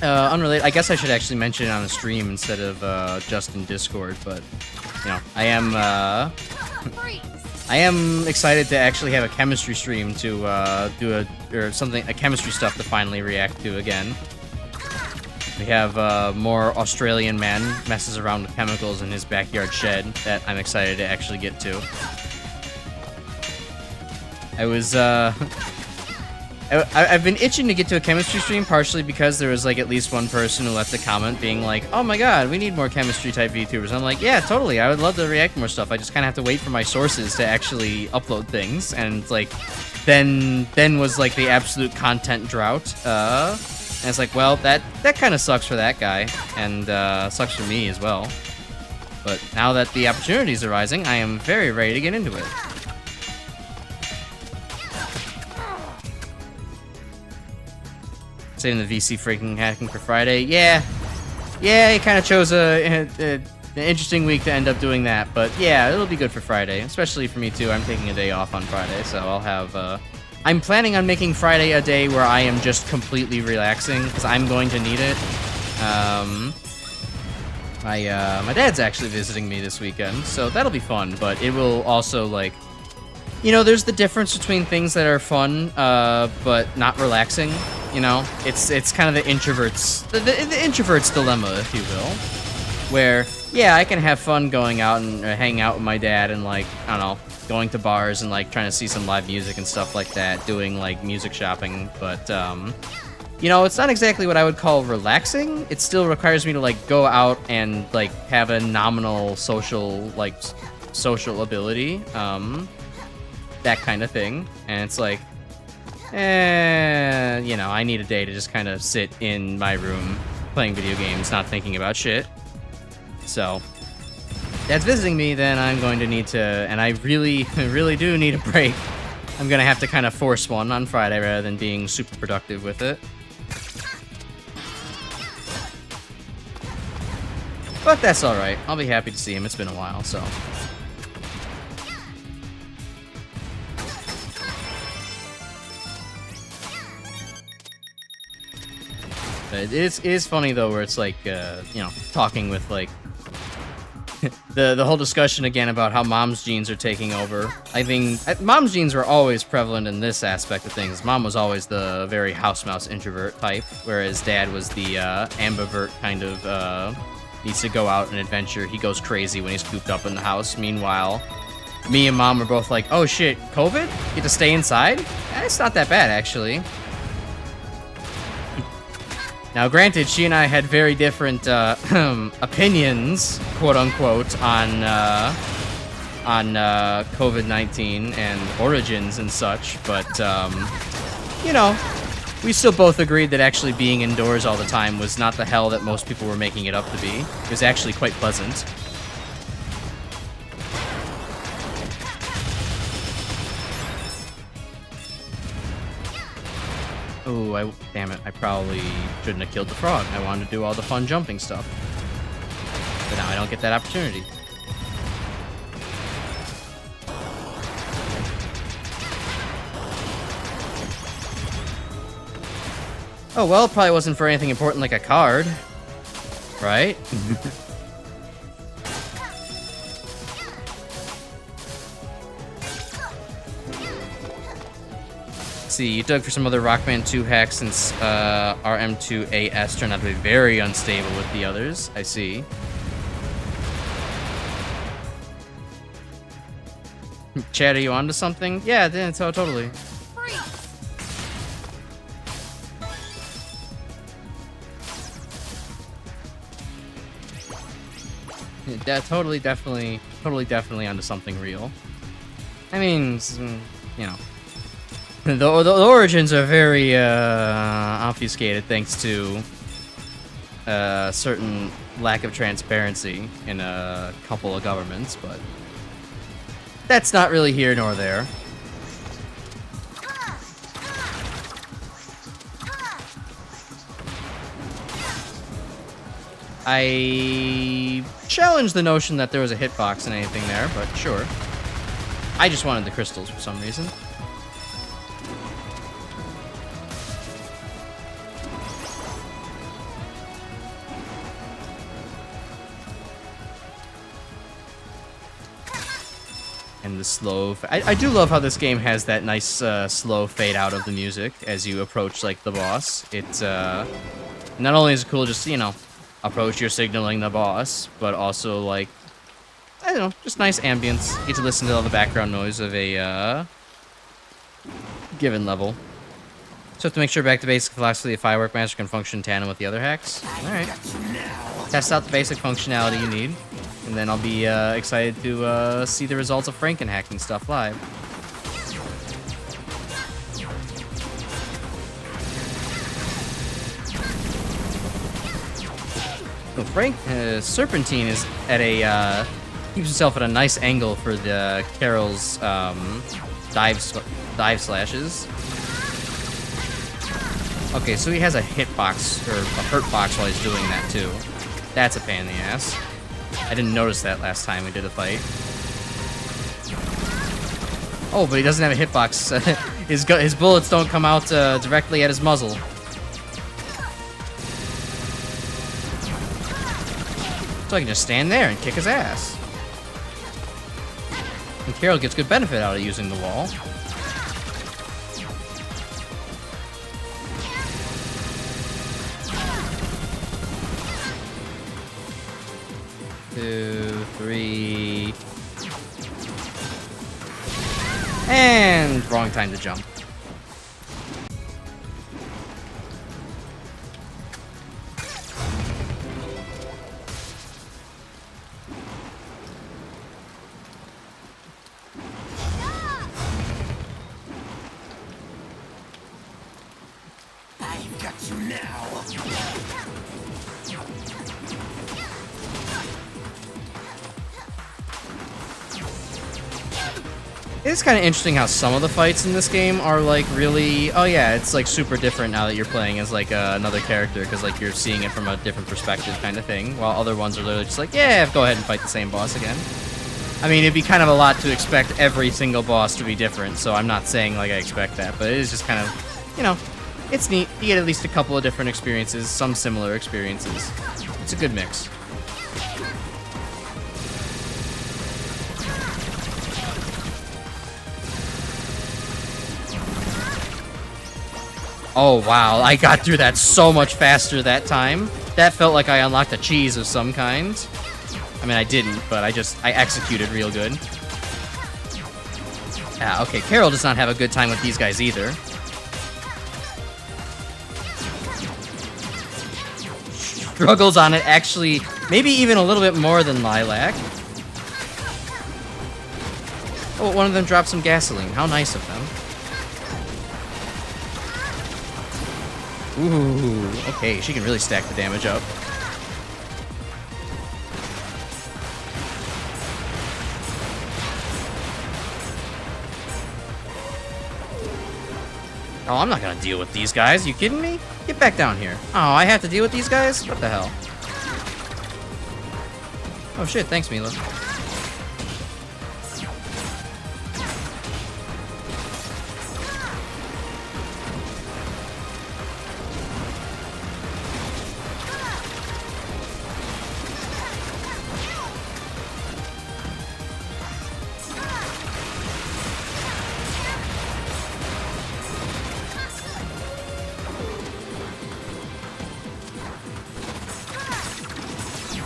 Unrelated. I guess I should actually mention it on the stream instead of just in Discord, but you know, I am excited to actually have a chemistry stream to do a chemistry stuff to finally react to again. We have more Australian man messes around with chemicals in his backyard shed that I'm excited to actually get to. I've been itching to get to a chemistry stream, partially because there was like at least one person who left a comment being like, "Oh my god, we need more chemistry type VTubers." I'm like, yeah, totally. I would love to react to more stuff. I just kind of have to wait for my sources to actually upload things, and like, then was like the absolute content drought. And it's like, well, that kind of sucks for that guy, and sucks for me as well. But now that the opportunity is arising, I am very ready to get into it. Saving the VC freaking hacking for Friday. Yeah, he kind of chose a an interesting week to end up doing that. But yeah, it'll be good for Friday, especially for me too. I'm taking a day off on Friday, so I'll have. I'm planning on making Friday a day where I am just completely relaxing because I'm going to need it. My dad's actually visiting me this weekend, so that'll be fun. But it will also like, you know, there's the difference between things that are fun, but not relaxing. You know, it's kind of the introvert's the introvert's dilemma, if you will. Where, yeah, I can have fun going out and hang out with my dad and, like, I don't know, going to bars and, like, trying to see some live music and stuff like that, doing, like, music shopping, but, you know, it's not exactly what I would call relaxing. It still requires me to, like, go out and, like, have a nominal social ability, that kind of thing, and it's like, you know, I need a day to just kind of sit in my room playing video games, not thinking about shit. So, Dad's visiting me, then I'm going to need to, and I really, really do need a break. I'm gonna have to kind of force one on Friday rather than being super productive with it. But that's alright. I'll be happy to see him. It's been a while, so. It is funny, though, where it's like, you know, talking with, like, the whole discussion again about how mom's genes are taking over. I think mom's genes were always prevalent in this aspect of things. Mom was always the very house mouse introvert type, whereas dad was the ambivert kind of needs to go out and adventure. He goes crazy when he's cooped up in the house. Meanwhile, me and mom are both like, oh shit, COVID? Get to stay inside? It's not that bad, actually. Now, granted, she and I had very different opinions, quote unquote, on COVID-19 and origins and such, but you know, we still both agreed that actually being indoors all the time was not the hell that most people were making it up to be. It was actually quite pleasant. Oh, damn it. I probably shouldn't have killed the frog. I wanted to do all the fun jumping stuff. But now I don't get that opportunity. Oh, well, it probably wasn't for anything important like a card. Right? See, you dug for some other Rockman 2 hacks since RM2AS turned out to be very unstable with the others. I see. Chad, are you onto something? Yeah, totally. Yeah, totally, definitely onto something real. I mean, you know. The origins are very obfuscated thanks to certain lack of transparency in a couple of governments, but that's not really here nor there. I challenge the notion that there was a hitbox in anything there, but sure. I just wanted the crystals for some reason. And the slow... I do love how this game has that nice slow fade out of the music as you approach, like, the boss. It's, not only is it cool just, you know, approach your signaling the boss, but also, like, I don't know, just nice ambience. You get to listen to all the background noise of a, given level. So have to make sure back to basic philosophy, the Firework Master can function in tandem with the other hacks. Alright. Test out the basic functionality you need. And then I'll be excited to see the results of Franken hacking stuff live. So Frank Serpentine is at a keeps himself at a nice angle for the Carol's dive slashes. Okay, so he has a hitbox or a hurt box while he's doing that too. That's a pain in the ass. I didn't notice that last time we did a fight. Oh, but he doesn't have a hitbox. His bullets don't come out directly at his muzzle. So I can just stand there and kick his ass. And Carol gets good benefit out of using the wall. Two, three. And wrong time to jump. I've got you now. It's kind of interesting how some of the fights in this game are like really, oh yeah, it's like super different now that you're playing as like another character, because like you're seeing it from a different perspective kind of thing, while other ones are literally just like, yeah, go ahead and fight the same boss again. I mean, it'd be kind of a lot to expect every single boss to be different, so I'm not saying like I expect that, but it is just kind of, you know, it's neat. You get at least a couple of different experiences, some similar experiences. It's a good mix. Oh wow, I got through that so much faster that time. That felt like I unlocked a cheese of some kind. I mean, I didn't, but I executed real good. Ah, okay, Carol does not have a good time with these guys either. Struggles on it, actually, maybe even a little bit more than Lilac. Oh, one of them dropped some gasoline. How nice of them. Ooh, okay, she can really stack the damage up. Oh, I'm not gonna deal with these guys. You kidding me? Get back down here. Oh, I have to deal with these guys? What the hell? Oh shit, thanks, Mila.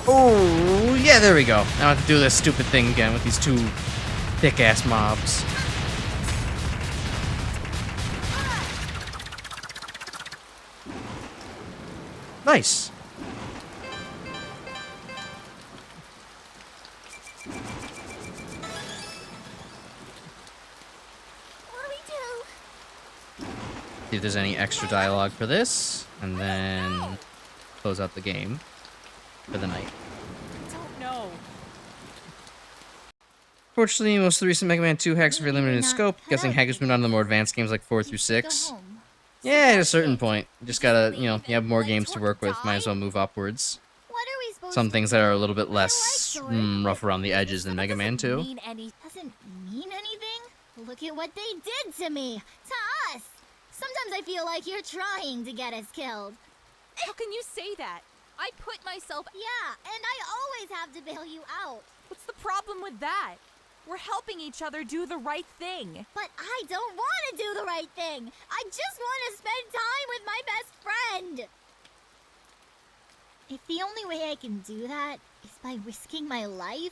Oh, yeah, there we go. Now I have to do this stupid thing again with these two thick-ass mobs. Nice. What do we do? See if there's any extra dialogue for this, and then close out the game for the night. I don't know. Fortunately, most of the recent Mega Man 2 hacks are very limited in Not scope. cut Guessing out hackers moved on to the more advanced games like 4 through Go 6. home. Yeah, at a certain point. You just gotta, you know, you have more games to work with, might as well move upwards. What are we supposed Some to things that are a little bit less I like Sword. rough around the edges than Mega Man 2. Doesn't mean anything? Look at what they did to me. To us. Sometimes I feel like you're trying to get us killed. How can you say that? I put myself. Yeah, and I always have to bail you out. What's the problem with that? We're helping each other do the right thing. But I don't want to do the right thing. I just want to spend time with my best friend. If the only way I can do that is by risking my life,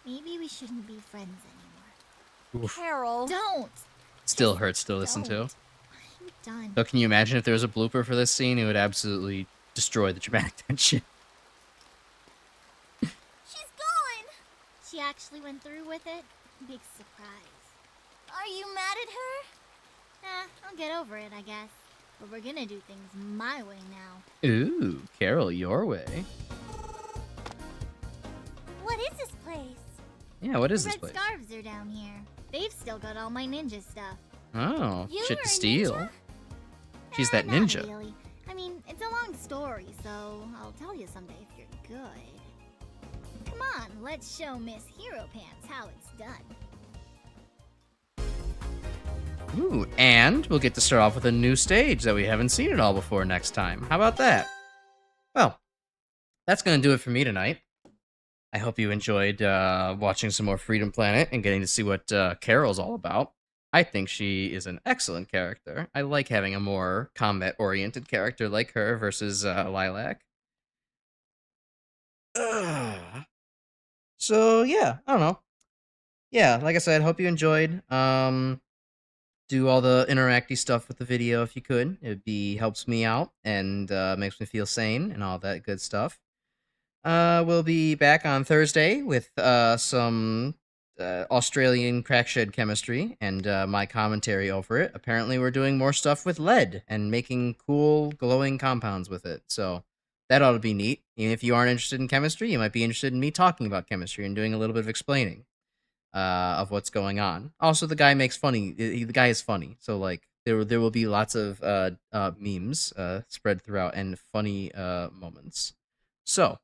maybe we shouldn't be friends anymore. Oof. Carol. Don't. Still hurts to listen to. Don't. I'm done. So can you imagine if there was a blooper for this scene? It would absolutely destroy the dramatic tension. She's gone. She actually went through with it? Big surprise. Are you mad at her? I'll get over it, I guess. But we're gonna do things my way now. Ooh, Carol, your way. What is this place? Yeah, what is The this red place? scarves are down here. They've still got all my ninja stuff. Oh, You shit were to a steal. ninja? She's that Not ninja. really. I mean, it's a long story, so I'll tell you someday if you're good. Come on, let's show Miss Hero Pants how it's done. Ooh, and we'll get to start off with a new stage that we haven't seen at all before next time. How about that? Well, that's going to do it for me tonight. I hope you enjoyed watching some more Freedom Planet and getting to see what Carol's all about. I think she is an excellent character. I like having a more combat-oriented character like her versus Lilac. So, yeah, I don't know. Yeah, like I said, hope you enjoyed. Do all the interacty stuff with the video if you could. Helps me out and makes me feel sane and all that good stuff. We'll be back on Thursday with some Australian crackshed chemistry and my commentary over it. Apparently we're doing more stuff with lead and making cool glowing compounds with it. So that ought to be neat. Even if you aren't interested in chemistry, you might be interested in me talking about chemistry and doing a little bit of explaining of what's going on. Also, the guy makes funny. The guy is funny. So like there will be lots of memes spread throughout and funny moments. So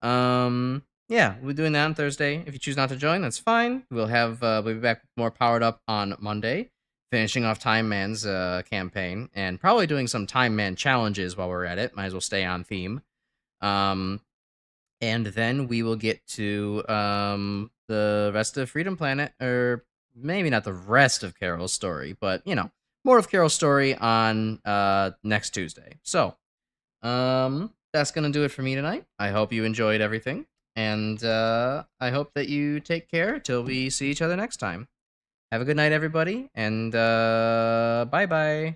yeah, we're doing that on Thursday. If you choose not to join, that's fine. We'll be back more powered up on Monday, finishing off Time Man's campaign and probably doing some Time Man challenges while we're at it. Might as well stay on theme. And then we will get to the rest of Freedom Planet, or maybe not the rest of Carol's story, but you know, more of Carol's story on next Tuesday. So that's gonna do it for me tonight. I hope you enjoyed everything, and I hope that you take care till we see each other next time. Have a good night, everybody, and bye bye.